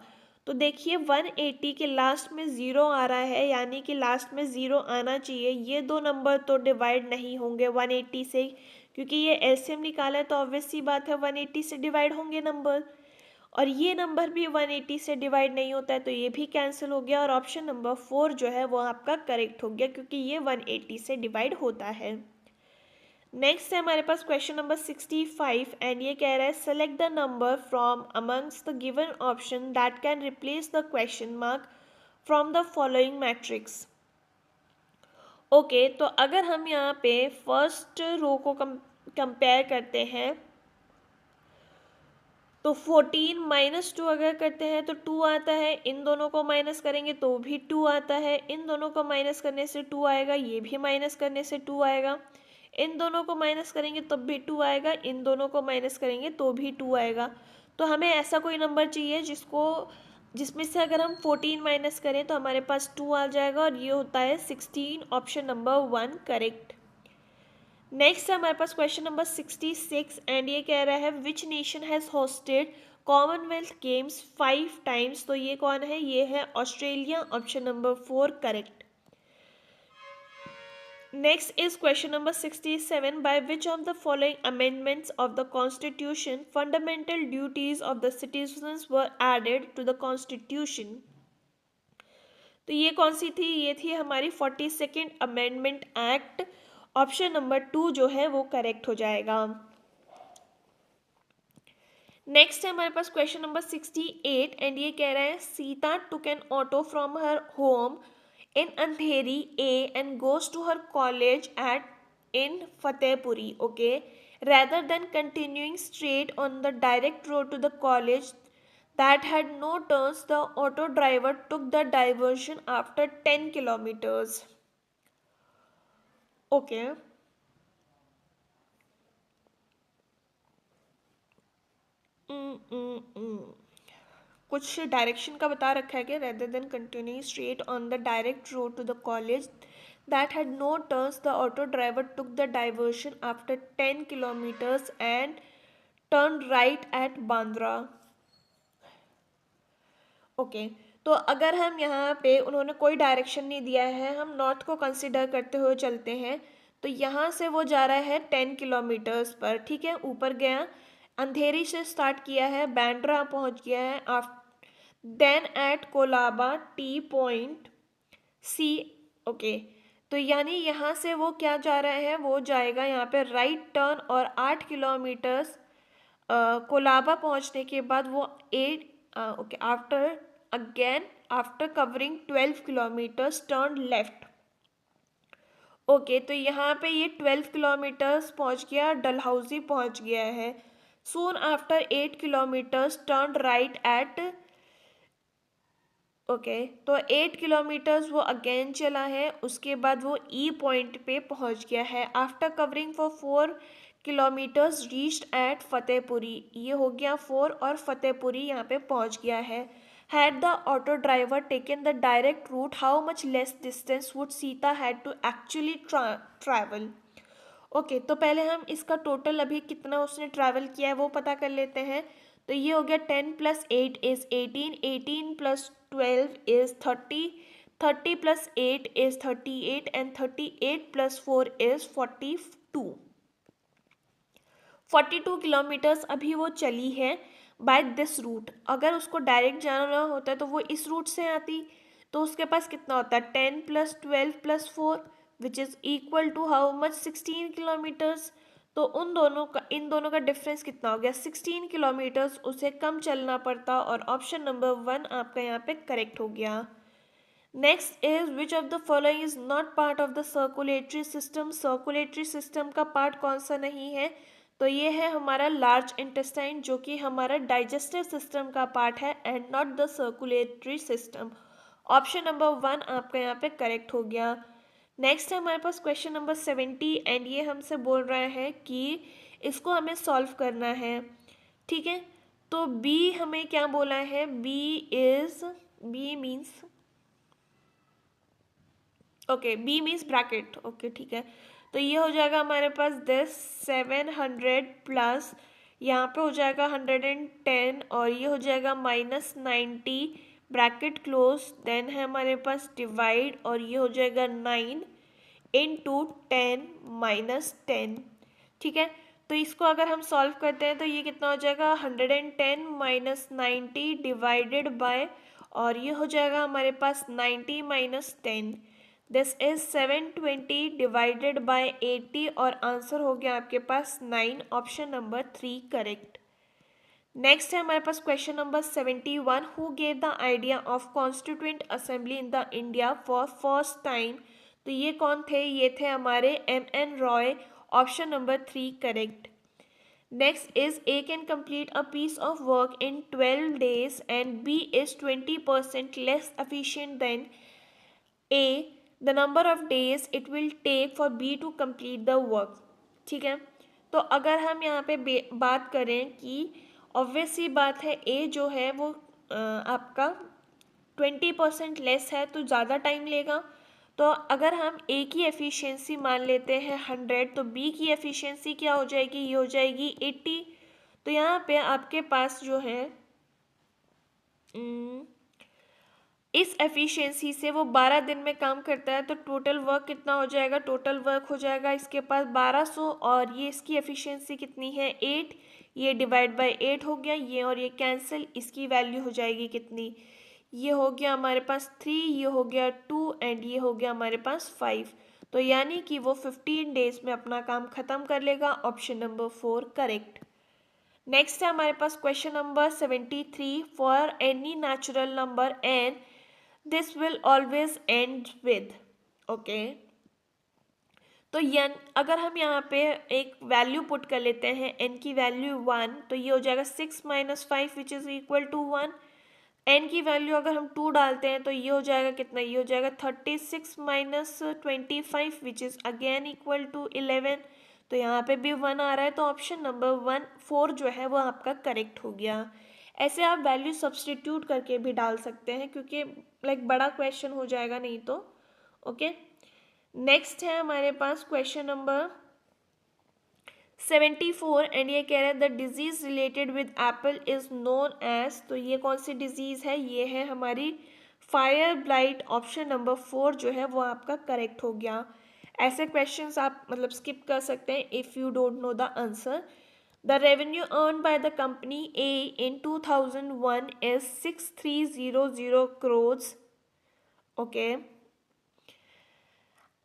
तो देखिए 180 के लास्ट में 0 आ रहा है, यानी कि लास्ट में 0 आना चाहिए। ये दो नंबर तो डिवाइड नहीं होंगे 180 से, क्योंकि ये एलसीएम निकाला है तो ऑब्वियस सी बात है 180 से डिवाइड होंगे नंबर, और ये नंबर भी 180 से डिवाइड नहीं होता है, तो ये भी कैंसिल हो गया, और ऑप्शन नंबर 4 जो है वो आपका करेक्ट हो गया, क्योंकि ये 180 से डिवाइड होता है। नेक्स्ट है हमारे पास क्वेश्चन नंबर 65, एंड ये कह रहा है select the number from amongst the given option that can replace the question mark from the following matrix. Okay, तो अगर हम यहाँ पे फर्स्ट रो को कंपेयर करते हैं तो 14 माइनस 2 अगर करते हैं तो 2 आता है, इन दोनों को माइनस करेंगे तो भी 2 आता है, इन दोनों को माइनस करने से 2 आएगा, ये भी माइनस करने से 2 आएगा, इन दोनों को माइनस करेंगे तब भी 2 आएगा, इन दोनों को माइनस करेंगे तो भी 2 आएगा। तो हमें ऐसा कोई नंबर चाहिए जिसमें से अगर हम 14 माइनस करें तो हमारे पास 2 आ जाएगा, और ये होता है 16, ऑप्शन नंबर 1 करेक्ट। नेक्स्ट है हमारे पास क्वेश्चन नंबर 66, एंड ये कह रहा है which nation has hosted Commonwealth Games 5 times. तो ये कौन है? ये है Australia, option number 4 correct. Next is question number 67, by which of the following amendments of the constitution fundamental duties of the citizens were added to the constitution. तो ये कौन सी थी? ये थी हमारी 42nd amendment act, option number 2 जो है वो करेक्ट हो जाएगा। नेक्स्ट है हमारे पास क्वेश्चन नंबर 68 एंड ये कह रहा है Sita took an auto from her home in Andheri a and goes to her college at in Fatehpuri, okay, rather than continuing straight on the direct road to the college that had no turns, the auto driver took the diversion after 10 kilometers. Okay. कुछ डायरेक्शन का बता रखा है कि rather than continuing straight on the direct road to the college that had no turns the auto driver took the diversion after 10 kilometres and turn right at Bandra. Okay, तो अगर हम यहाँ पे उन्होंने कोई डायरेक्शन नहीं दिया है, हम नॉर्थ को कंसिडर करते हुए चलते हैं, तो यहाँ से वो जा रहा है 10 किलोमीटर्स पर, ठीक है, ऊपर गया, अंधेरी से स्टार्ट किया है, बांद्रा पहुँच गया है, then at Colaba T point C, okay, तो यानी यहाँ से वो क्या जा रहा है, वो जाएगा यहाँ पे राइट टर्न और 8 किलोमीटर्स कोलाबा पहुँचने के बाद वो 8 okay after covering 12 kilometres turn left. Okay, तो यहाँ पे ये 12 किलोमीटर्स पहुँच गया, डलहौजी पहुँच गया है। Soon after 8 kilometres turn right at, okay, तो 8 किलोमीटर्स वो अगेन चला है, उसके बाद वो ई पॉइंट पे पहुंच गया है। After covering for 4 kilometres reached eight Fatehpuri, ये हो गया 4 और फतेहपुरी यहाँ पे पहुंच गया है। Had the auto driver taken the direct route how much less distance would Sita had to actually travel. Okay, तो पहले हम इसका टोटल अभी कितना उसने ट्रैवल किया है वो पता कर लेते हैं। तो ये हो गया 10 + 8 is 18, 18 + 12 is 30, 30 + 8 is 38 and 38 + 4 is 42। 42 kilometres अभी वो चली है बाय दिस रूट। अगर उसको डायरेक्ट जाना होता है तो वो इस रूट से आती, तो उसके पास कितना होता है 10 + 12 + 4 which is equal to how much 16 kilometres. तो इन दोनों का डिफरेंस कितना हो गया 16 किलोमीटर्स, उसे कम चलना पड़ता और ऑप्शन नंबर 1 आपका यहाँ पे करेक्ट हो गया। Next is which of the following is not part of the circulatory system. Circulatory system का पार्ट कौन सा नहीं है, तो ये है हमारा लार्ज इंटेस्टाइन जो कि हमारा डाइजेस्टिव सिस्टम का पार्ट है and not the circulatory system. Option number 1 आपका यहाँ पे करेक्ट हो गया। नेक्स्ट है हमारे पास क्वेश्चन नंबर 70 एंड ये हमसे बोल रहा है कि इसको हमें सॉल्व करना है, ठीक है। तो बी हमें क्या बोला है, B means okay, B means bracket, okay ठीक है। तो ये हो जाएगा हमारे पास 700 प्लस यहाँ पे हो जाएगा 110 और ये हो जाएगा -90 ब्रैकेट क्लोज, देन है हमारे पास डिवाइड और ये हो जाएगा 9 × 10 - 10, ठीक है। तो इसको अगर हम सॉल्व करते हैं तो ये कितना हो जाएगा 110 - 90 डिवाइडेड बाय और ये हो जाएगा हमारे पास 90 - 10, दिस इज 720 डिवाइडेड बाय 80 और आंसर हो गया आपके पास 9, ऑप्शन नंबर 3 करेक्ट। नेक्स्ट है हमारे पास question number 71 who gave the idea of constituent assembly in the India for first time. तो ये कौन थे, ये थे हमारे M.N. Roy, option number 3 correct. Next is A can complete a piece of work in 12 days and B is 20% less efficient than A, the number of days it will take for B to complete the work, ठीक है। तो अगर हम यहाँ पे बात करें कि ऑब्वियस सी बात है A जो है वो आपका 20% लेस है तो ज़्यादा टाइम लेगा। तो अगर हम A की एफिशिएंसी मान लेते हैं 100 तो B की एफिशिएंसी क्या हो जाएगी, ये हो जाएगी 80। तो यहाँ पे आपके पास जो है इस एफिशिएंसी से वो 12 दिन में काम करता है, तो टोटल वर्क कितना हो जाएगा, टोटल वर्क हो जाएगा इसके पास 1200 और ये इसकी एफिशिएंसी कितनी है 8, ये डिवाइड बाय 8 हो गया, ये और ये कैंसिल, इसकी वैल्यू हो जाएगी कितनी, ये हो गया हमारे पास 3, ये हो गया 2 एंड ये हो गया हमारे पास 5। तो यानी कि वो 15 डेज में अपना काम ख़त्म कर लेगा, ऑप्शन नंबर 4 करेक्ट। नेक्स्ट है हमारे पास question number 73, for any natural number n this will always end with. Okay, तो यन अगर हम यहाँ पे एक वैल्यू पुट कर लेते हैं, एन की वैल्यू 1, तो ये हो जाएगा 6 - 5 which is equal to 1। N की वैल्यू अगर हम 2 डालते हैं तो ये हो जाएगा कितना, ये हो जाएगा 36 - 25 which is again equal to 11। तो यहाँ पे भी 1 आ रहा है, तो ऑप्शन नंबर 4 जो है वो आपका करेक्ट हो गया। ऐसे आप वैल्यू सब्सटीट्यूट करके भी डाल सकते हैं, क्योंकि लाइक बड़ा क्वेश्चन हो जाएगा नहीं तो। ओके, नेक्स्ट है हमारे पास क्वेश्चन नंबर 74 एंड ये कह रहा है the disease related with apple is known as. तो ये कौन सी डिजीज है, ये है हमारी फायर ब्लाइट। ऑप्शन नंबर 4 जो है वो आपका करेक्ट हो गया। ऐसे क्वेश्चंस आप मतलब स्किप कर सकते हैं if you don't know the answer. The revenue earn by the company A in 2001 इज 6300 crores। Okay,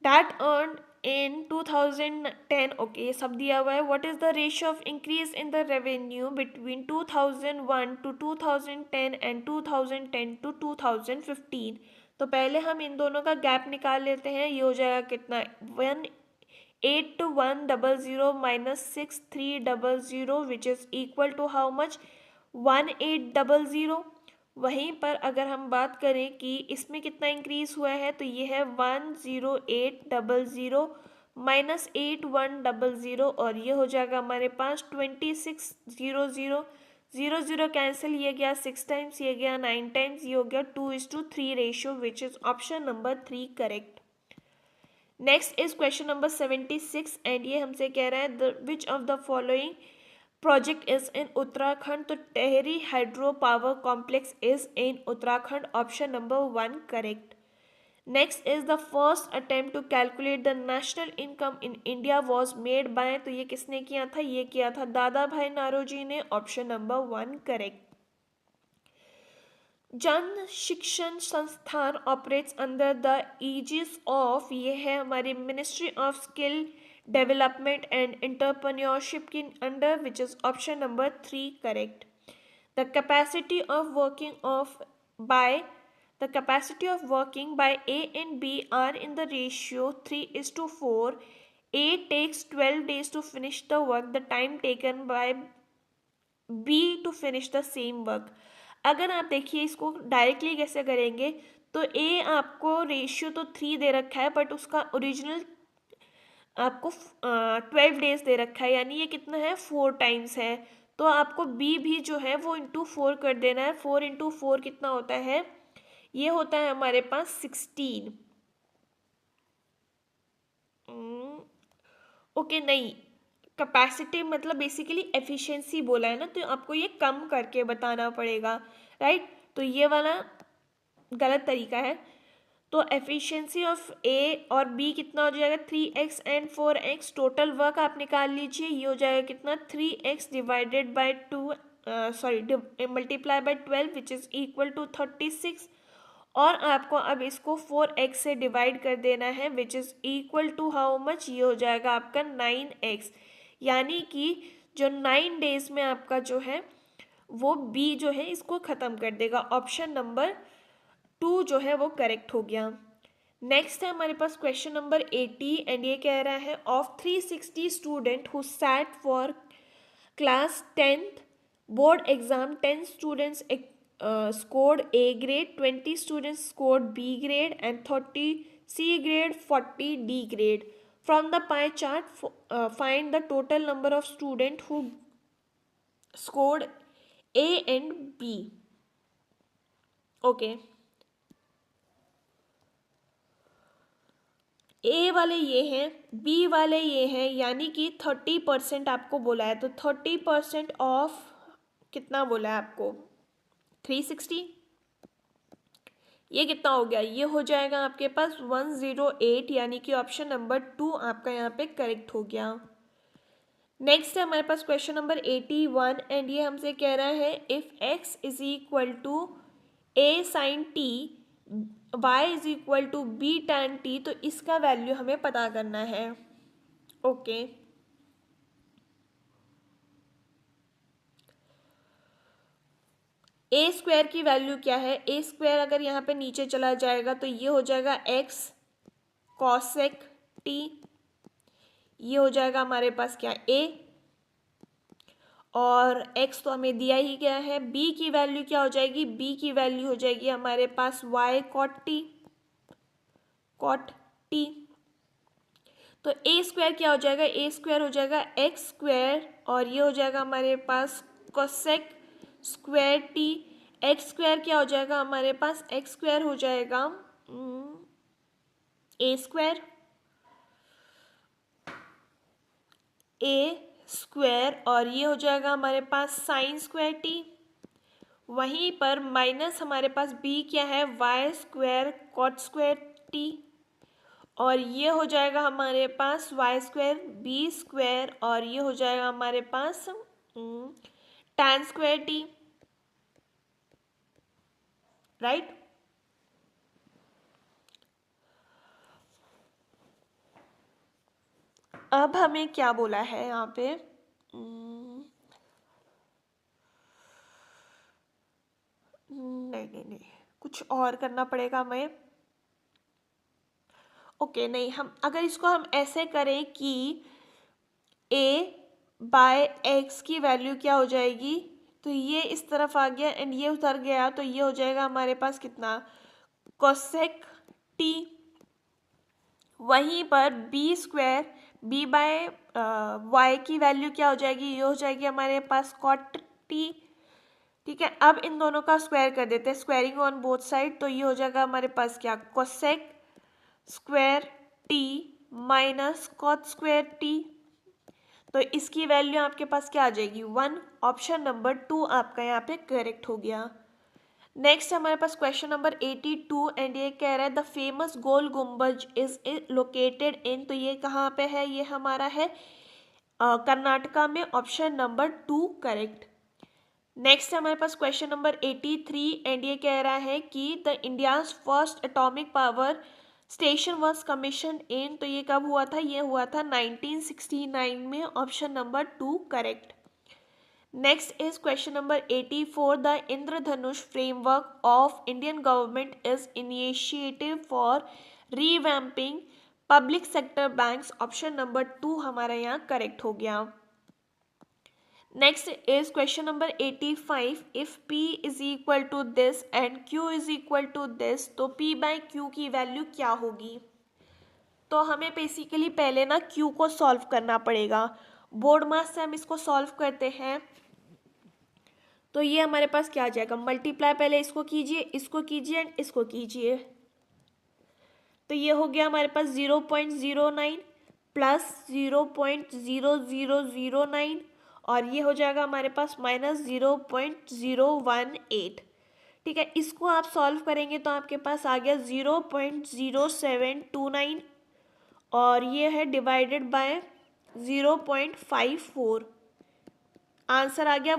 that earned in 2010। Okay, ये सब दिया हुआ है। What is the ratio of increase in the revenue between 2001 to 2010 and 2010 to 2015। तो पहले हम इन दोनों का गैप निकाल लेते हैं। ये हो जाएगा कितना, 18100 minus 6300 which is equal to how much, 1800। वहीं पर अगर हम बात करें कि इसमें कितना इंक्रीज हुआ है, तो ये है 10800 माइनस 8100, और ये हो जाएगा हमारे पास 2600। 00 कैंसिल, ये गया 6 टाइम्स, ये गया 9 टाइम्स, ये हो गया 2:3 ratio which is option number 3 correct. Next is question number 76 and ये हमसे कह रहा है which of the following project is in Uttarakhand। तो Tehri hydro power complex is in Uttarakhand. Option number 1 correct. Next is the first attempt to calculate the national income in India was made by. तो ये किसने किया था, ये किया था दादा भाई नारोजी ने। Option number 1 correct. Jan Shikshan Sansthan operates under the aegis of, ये है हमारी ministry of skill development and entrepreneurship के under which is option number 3 correct. The capacity of working of by the capacity of working by A and B are in the ratio 3:4। A takes 12 days to finish the work, the time taken by B to finish the same work। अगर आप देखिए इसको डायरेक्टली कैसे करेंगे, तो ए आपको रेशियो तो 3 दे रखा है, बट उसका ओरिजिनल आपको 12 डेज दे रखा है, यानी ये कितना है 4 टाइम्स है। तो आपको बी भी जो है वो इंटू 4 कर देना है। 4 × 4 कितना होता है, ये होता है हमारे पास 16। ओके, नहीं, कैपेसिटी मतलब बेसिकली एफिशिएंसी बोला है ना, तो आपको ये कम करके बताना पड़ेगा, राइट। तो ये वाला गलत तरीका है। तो एफिशिएंसी ऑफ ए और बी कितना हो जाएगा, 3x and 4x। Total work आप निकाल लीजिए, ये हो जाएगा कितना, 3x divided by 2, sorry multiply by 12 which is equal to 36। और आपको अब इसको 4x से डिवाइड कर देना है which is equal to how much, ये हो जाएगा आपका 9x। यानी कि जो 9 डेज में आपका जो है वो बी जो है इसको ख़त्म कर देगा। ऑप्शन नंबर 2 जो है वो करेक्ट हो गया। नेक्स्ट है हमारे पास क्वेश्चन नंबर 80 एंड ये कह रहा है of 360 student who sat for class 10th board exam, 10 students scored A grade, 20 students scored B grade and 30 C grade, 40 D grade। From the pie chart, find the total number of students who scored A and B। Okay, A वाले ये हैं, बी वाले ये हैं, यानी कि 30% आपको बोला है। तो 30% ऑफ कितना बोला है आपको, 360। ये कितना हो गया, ये हो जाएगा आपके पास 108, यानी कि ऑप्शन नंबर 2 आपका यहाँ पे करेक्ट हो गया। नेक्स्ट है हमारे पास क्वेश्चन नंबर 81 एंड ये हमसे कह रहा है if x is equal to a sine t, y is equal to b tan t, तो इसका वैल्यू हमें पता करना है। ओके, ए स्क्वायर की वैल्यू क्या है, ए स्क्वायर अगर यहाँ पे नीचे चला जाएगा तो ये हो जाएगा एक्स कॉसेक टी, ये हो जाएगा हमारे पास क्या ए, और x तो हमें दिया ही गया है। b की वैल्यू क्या हो जाएगी, b की वैल्यू हो जाएगी हमारे पास y कॉट टी। तो ए स्क्वायर क्या हो जाएगा, ए स्क्वायर हो जाएगा एक्स स्क्वायर, और ये हो जाएगा हमारे पास cosec square t. X square क्या हो जाएगा हमारे पास, एक्स स्क्वायर हो जाएगा ए स्क्वायर, ए स्क्वायर, और ये हो जाएगा हमारे पास साइन स्क्वायर टी। वहीं पर माइनस हमारे पास b क्या है, y square cot square t, और ये हो जाएगा हमारे पास वाई स्क्वायर बी स्क्वायर, और ये हो जाएगा हमारे पास tan स्क्वायर टी, राइट। अब हमें क्या बोला है यहाँ पे, नहीं, कुछ और करना पड़ेगा हमें। ओके नहीं, हम अगर इसको हम ऐसे करें कि a बाय एक्स की वैल्यू क्या हो जाएगी, तो ये इस तरफ आ गया एंड ये उतर गया, तो ये हो जाएगा हमारे पास कितना, कोसेक टी। वहीं पर b square, b by y की वैल्यू क्या हो जाएगी, ये हो जाएगी हमारे पास कॉट टी। ठीक है, अब इन दोनों का स्क्वायर कर देते हैं, स्क्वायरिंग ऑन बोथ साइड, तो ये हो जाएगा हमारे पास क्या, cosec square t minus cot square t. तो इसकी वैल्यू आपके पास क्या आ जाएगी, 1। ऑप्शन नंबर 2 आपका यहाँ पे करेक्ट हो गया। नेक्स्ट हमारे पास क्वेश्चन नंबर 82 एंड ये कह रहा है द फेमस गोल गुम्बज इज लोकेटेड इन, तो ये कहाँ पे है, ये हमारा है कर्नाटका में, ऑप्शन नंबर 2 करेक्ट। नेक्स्ट हमारे पास क्वेश्चन नंबर 83 एंड ये कह रहा है कि the India's first atomic power station was commission इन, तो ये कब हुआ था, ये हुआ था 1969 में, option number 2 correct. Next is question number 84 the Indradhanush framework of Indian government is initiative for revamping public sector banks, option number 2 हमारा यहाँ करेक्ट हो गया। Next is question number 85 if p is equal to this and q is equal to this, तो p बाय q की वैल्यू क्या होगी। तो हमें बेसिकली पहले ना q को सॉल्व करना पड़ेगा, बोर्ड मास से हम इसको सॉल्व करते हैं। तो ये हमारे पास क्या आ जाएगा, मल्टीप्लाई पहले इसको कीजिए एंड इसको कीजिए, तो ये हो गया हमारे पास 0.09 प्लस 0.0009, और ये हो जाएगा हमारे पास माइनस 0.018। ठीक है, इसको आप सॉल्व करेंगे तो आपके पास आ गया 0.0729, और ये है डिवाइडेड बाय 0.54, आंसर आ गया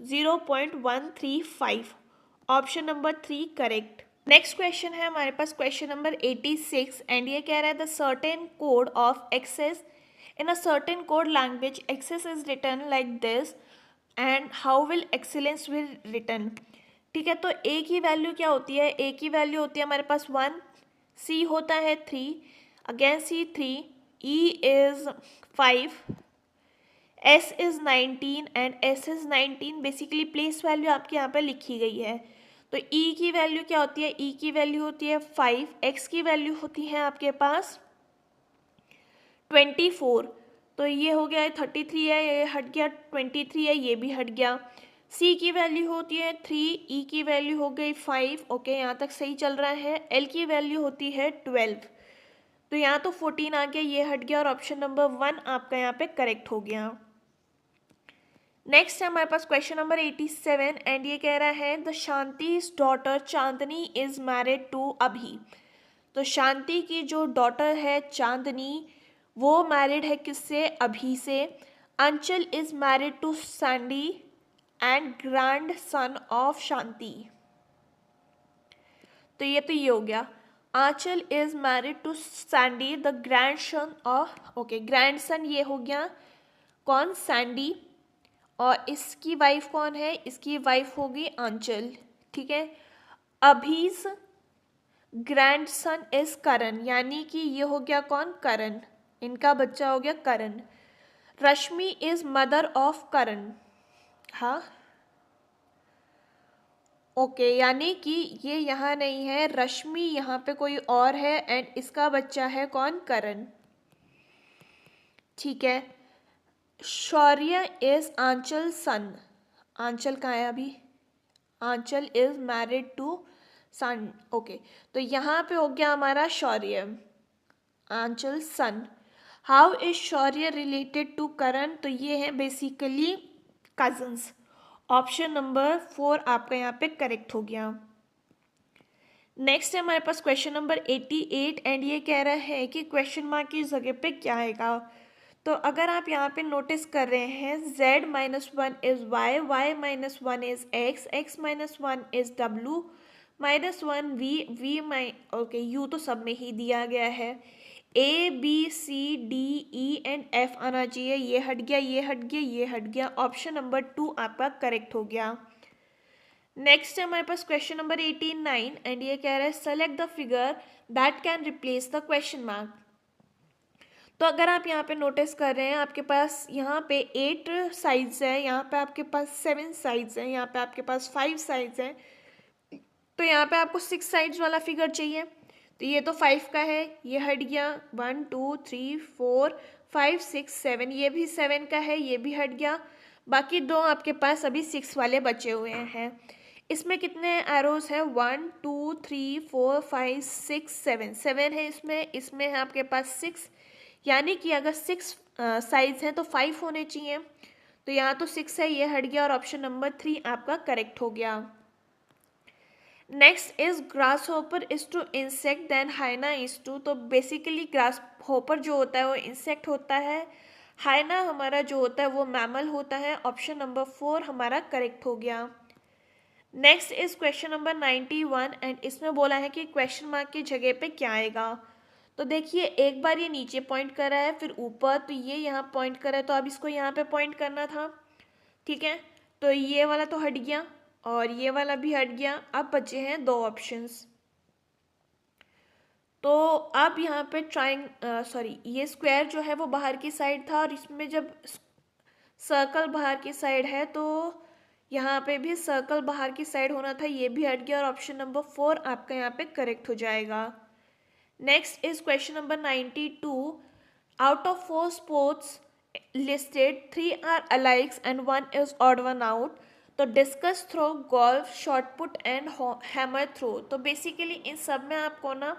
0.135, option number 3 correct. Next question है हमारे पास क्वेश्चन नंबर 86 एंड ये कह रहा है the certain code of access in a certain code language access is written like this and how will excellence will written. ठीक है, तो ए की वैल्यू क्या होती है, ए की वैल्यू होती है हमारे पास 1, सी होता है 3, again C 3, E is 5, S is 19 and S is 19, basically place value आपके यहाँ पे लिखी गई है। तो ई की वैल्यू क्या होती है, ई की वैल्यू होती है 5, एक्स की वैल्यू होती है आपके पास 24, तो ये हो गया 33 है, ये हट गया, 23 है, ये भी हट गया। सी की वैल्यू होती है 3, ई की वैल्यू हो गई 5, ओके यहाँ तक सही चल रहा है। एल की वैल्यू होती है 12, तो यहाँ तो 14 आ गया, ये हट गया, और ऑप्शन नंबर 1 आपका यहाँ पे करेक्ट हो गया। नेक्स्ट है हमारे पास क्वेश्चन नंबर 87 एंड ये कह रहा है the Shanti's daughter Chandni is married to Abhi, तो शांति की जो डॉटर है चांदनी वो मैरिड है किससे, अभी से। Anchal is married to Sandy and grandson of Shanti, तो ये हो गया, Aanchal is married to Sandy the grandson of, okay grandson ये हो गया कौन, सैंडी, और इसकी वाइफ कौन है, इसकी वाइफ होगी आंचल, ठीक है। अभीज ग्रैंडसन इज करण, यानी कि ये हो गया कौन, करण, इनका बच्चा हो गया करण। रश्मि इज मदर ऑफ करण, हाँ ओके, यानी कि ये यहाँ नहीं है, रश्मि यहाँ पे कोई और है एंड इसका बच्चा है कौन, करण, ठीक है। शौर्य इज आंचल सन, आंचल कहाँ है अभी, Aanchal is married to son, okay, तो यहाँ पे हो गया हमारा Shaurya, Aanchal son. How is Shaurya related to Karan, तो ये है बेसिकली कजन्स। ऑप्शन नंबर 4 आपका यहाँ पे करेक्ट हो गया। नेक्स्ट है हमारे पास क्वेश्चन नंबर 88 एंड ये कह रहा है कि क्वेश्चन मार्क की जगह पे क्या आएगा। तो अगर आप यहाँ पे नोटिस कर रहे हैं z-1 is y, y-1 is x, x-1 is w, -1 v okay u तो सब में ही दिया गया है। a b c d e and f आना चाहिए, ये हट गया, ये हट गया, ये हट गया, ऑप्शन नंबर 2 आपका करेक्ट हो गया। नेक्स्ट है हमारे पास क्वेश्चन नंबर 89 एंड ये कह रहा है select the figure that can replace the question mark. तो अगर आप यहाँ पे नोटिस कर रहे हैं आपके पास यहाँ पे 8 साइड्स हैं, यहाँ पे आपके पास 7 साइड्स हैं, यहाँ पे आपके पास 5 साइड्स हैं, तो यहाँ पे आपको 6 साइड्स वाला फिगर चाहिए। तो ये तो 5 का है, ये हट गया, 1 2 3 4 5 6 7, ये भी 7 का है, ये भी हट गया, बाकी दो आपके पास अभी 6 वाले बचे हुए हैं। इसमें कितने एरोज हैं, 1 2 3 4 5 6 7, 7 है इसमें, इसमें है आपके पास 6, यानी कि अगर 6 साइड्स हैं तो 5 होने चाहिए, तो यहाँ तो 6 है, ये हट गया और ऑप्शन नंबर 3 आपका करेक्ट हो गया। Next is grasshopper is to insect then hyena is to, तो बेसिकली ग्रास होपर जो होता है वो इंसेक्ट होता है, हाइना हमारा जो होता है वो मैमल होता है, ऑप्शन नंबर 4 हमारा करेक्ट हो गया। Next is question number 91 and इसमें बोला है कि क्वेश्चन मार्क की जगह पे क्या आएगा। तो देखिए एक बार ये नीचे पॉइंट कर रहा है, फिर ऊपर, तो ये यहाँ पॉइंट कर रहा है, तो अब इसको यहाँ पे पॉइंट करना था, ठीक है। तो ये वाला तो हट गया और ये वाला भी हट गया, अब बचे हैं दो ऑप्शंस। तो अब यहाँ पे ये स्क्वायर जो है वो बाहर की साइड था और इसमें जब सर्कल बाहर की साइड है तो यहाँ पे भी सर्कल बाहर की साइड होना था, ये भी हट गया और ऑप्शन नंबर 4 आपका यहाँ पे करेक्ट हो जाएगा। Next is question number 92, out of 4 sports listed 3 are alikes and 1 is odd one out, तो discus throw, golf, shot put and hammer throw. तो बेसिकली इन सब में आपको ना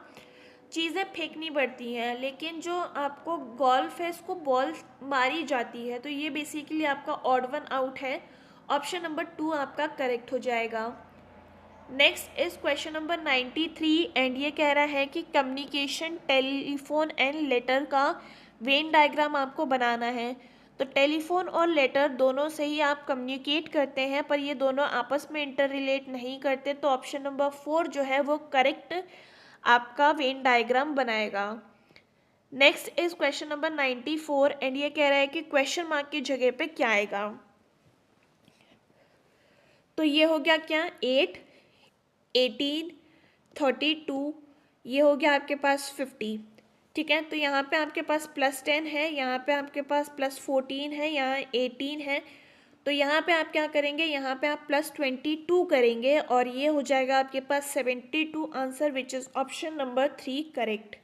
चीज़ें फेंकनी पड़ती हैं, लेकिन जो आपको गोल्फ है इसको बॉल मारी जाती है, तो ये बेसिकली आपका ऑड वन आउट है, ऑप्शन नंबर 2 आपका करेक्ट हो जाएगा। Next is question number 93 and ये कह रहा है कि कम्युनिकेशन टेलीफोन एंड लेटर का वेन डायग्राम आपको बनाना है। तो टेलीफोन और लेटर दोनों से ही आप कम्युनिकेट करते हैं, पर ये दोनों आपस में इंटर रिलेट नहीं करते, तो ऑप्शन नंबर 4 जो है वो करेक्ट आपका वेन डायग्राम बनाएगा। Next is question number 94 and ये कह रहा है कि क्वेश्चन मार्क की जगह पे क्या आएगा। तो ये हो गया क्या, 8 18 32, ये हो गया आपके पास 50, ठीक है। तो यहाँ पे आपके पास +10 है, यहाँ पे आपके पास +14 है, यहाँ 18 है, तो यहाँ पे आप क्या करेंगे, यहाँ पे आप +22 करेंगे और ये हो जाएगा आपके पास 72 answer, which is option number 3 correct.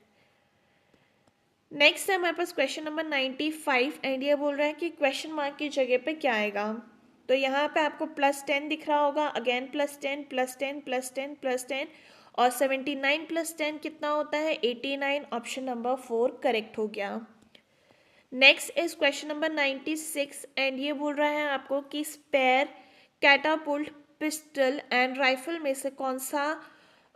Next है हमारे पास क्वेश्चन नंबर 95 एंड ये बोल रहा है कि क्वेश्चन मार्क की जगह पे क्या आएगा। तो यहाँ पे आपको +10 दिख रहा होगा, अगेन +10 +10 +10 +10 और 79 +10 कितना होता है, 89, ऑप्शन नंबर 4 करेक्ट हो गया। Next is question number 96 and ये बोल रहा है आपको कि spear, catapult, pistol and rifle में से कौन सा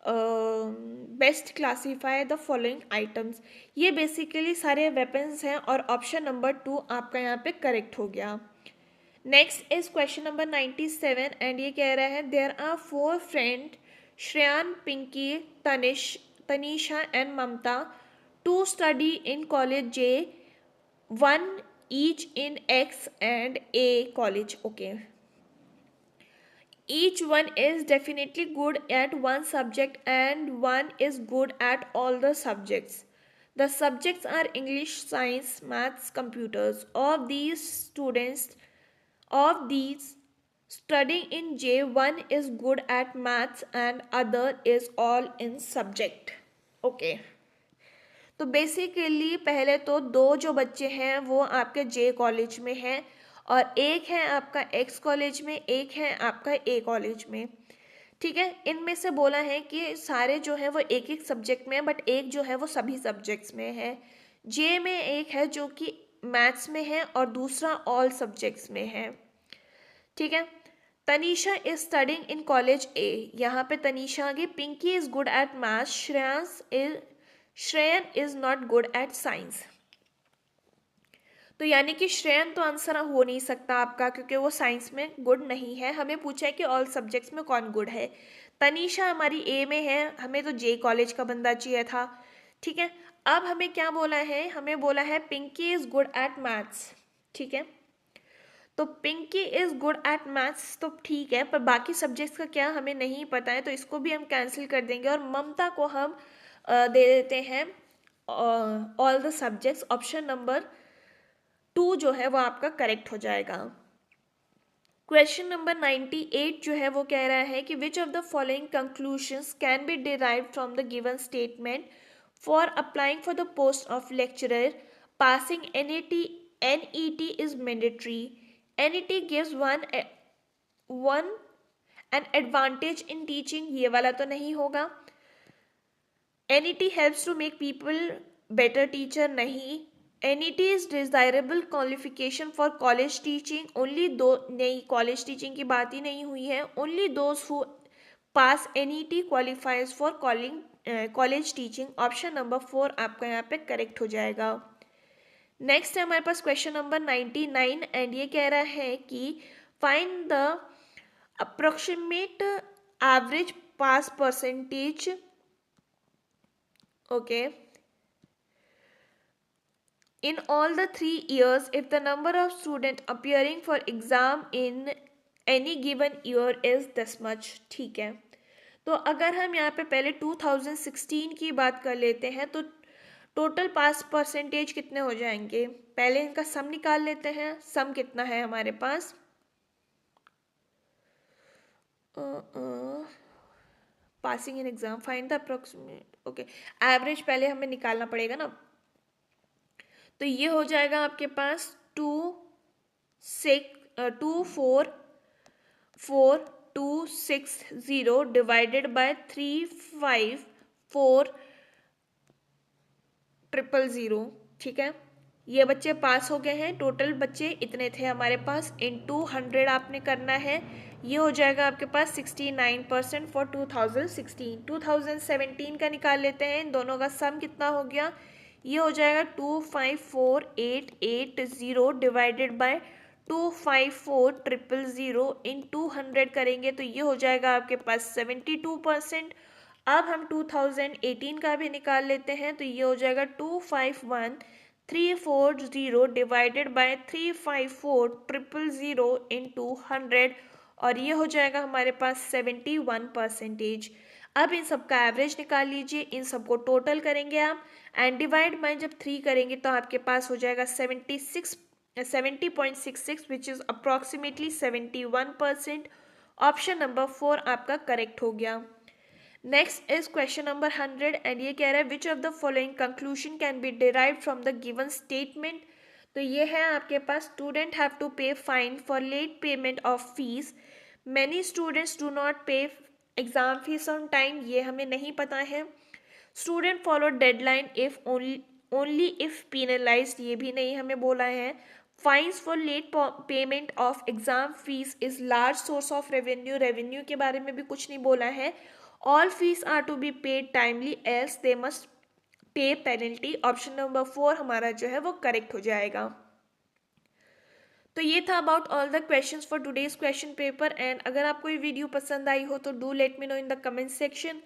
best classify the following items. ये बेसिकली सारे वेपन्स हैं और ऑप्शन नंबर 2 आपका यहाँ पे करेक्ट हो गया। Next is question number 97 and ये कह रहा है there are 4 friend Shreyan, Pinky, Tanisha and Mamta two study in college J, 1 each in X and A college. Okay. Each one is definitely good at one subject and one is good at all the subjects. The subjects are English, science, maths, computers. Of these studying in J, one is good at maths and other is all in subject. Okay. तो बेसिकली पहले तो दो जो बच्चे हैं वो आपके जे कॉलेज में हैं और एक है आपका एक्स कॉलेज में, एक है आपका ए कॉलेज में। ठीक है, इनमें से बोला है कि सारे जो है वो एक एक सब्जेक्ट में है, बट एक जो है वो सभी सब्जेक्ट्स में है। जे में एक है जो कि मैथ्स में है और दूसरा ऑल सब्जेक्ट्स में है। ठीक है, Tanisha is studying in college A, यहाँ पे तनीषा आगे। Pinky is good at maths, Shreyan is not good at science. तो यानी कि श्रेयन तो आंसर हो नहीं सकता आपका क्योंकि वो साइंस में गुड नहीं है। हमें पूछा है कि ऑल सब्जेक्ट्स में कौन गुड है। तनीषा हमारी ए में है, हमें तो जे कॉलेज का बंदा चाहिए था। ठीक है, अब हमें क्या बोला है, हमें बोला है Pinky is good at maths. ठीक है, तो Pinky is good at maths तो ठीक है, पर बाकी सब्जेक्ट्स का क्या हमें नहीं पता है, तो इसको भी हम कैंसिल कर देंगे और ममता को हम दे देते हैं all the subjects. Option number 2 जो है वो आपका करेक्ट हो जाएगा। क्वेश्चन नंबर 98 जो है वो कह रहा है कि which of the following conclusions can be derived from the given statement for applying for the post of lecturer passing NET is mandatory. NET gives one an advantage in teaching, ये वाला तो नहीं होगा। NET helps to make people better teacher, नहीं। NET is desirable qualification for college teaching, only दो नहीं, college teaching की बात ही नहीं हुई है। Only those who pass NET qualifies for college teaching। Option number 4 आपका यहाँ पे करेक्ट हो जाएगा। नेक्स्ट है हमारे पास क्वेश्चन नंबर 99 एंड ये कह रहा है कि find the approximate average pass percentage. Okay, in all the 3 years if the number of students appearing for exam in any given year is this much। ठीक है, तो अगर हम यहाँ पे पहले 2016 की बात कर लेते हैं तो टोटल पास परसेंटेज कितने हो जाएंगे, पहले इनका सम निकाल लेते हैं। सम कितना है हमारे पास, passing in exam, find the approximate. Okay, average पहले हमें निकालना पड़ेगा ना, तो ये हो जाएगा आपके पास 2,4,260 डिवाइडेड बाय 3,5,4,000। ठीक है, ये बच्चे पास हो गए हैं। टोटल बच्चे इतने थे हमारे पास, इनटू 100 आपने करना है। ये हो जाएगा आपके पास 69% फॉर 2016। 2017 का निकाल लेते हैं, इन दोनों का सम कितना हो गया, ये हो जाएगा 2,5,4,880 डिवाइडेड बाय 2,5,4,000 इन 200 करेंगे तो ये हो जाएगा आपके पास 72%। अब हम 2018 का भी निकाल लेते हैं, तो ये हो जाएगा 2,51,340 डिवाइडेड बाय 3,54,000 इन 200 और ये हो जाएगा हमारे पास 71%। अब इन सब का एवरेज निकाल लीजिए, इन सबको टोटल करेंगे आप एंड डिवाइड बाय जब 3 करेंगे तो आपके पास हो जाएगा 70.66 which is approximately 71%। Option number 4 आपका करेक्ट हो गया। Next is question number 100 and ये कह रहा है which of the following conclusion can be derived from the given statement. तो ये है आपके पास student have to pay fine for late payment of fees, many students do not pay exam fees on time, ये हमें नहीं पता है। Student follow deadline if only if penalized, ये भी नहीं हमें बोला है। Fines for late payment of exam fees is large source of revenue, revenue के बारे में भी कुछ नहीं बोला है। All fees are to be paid timely else they must pay penalty. Option number 4 हमारा जो है वो करेक्ट हो जाएगा। तो ये था about all the questions for today's question paper and अगर आपको ये वीडियो पसंद आई हो तो do let me know in the comment section.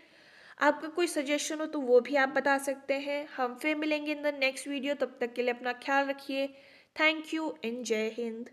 आपका कोई सजेशन हो तो वो भी आप बता सकते हैं। हम फिर मिलेंगे इन द नेक्स्ट वीडियो, तब तक के लिए अपना ख्याल रखिए। थैंक यू एंड जय हिंद।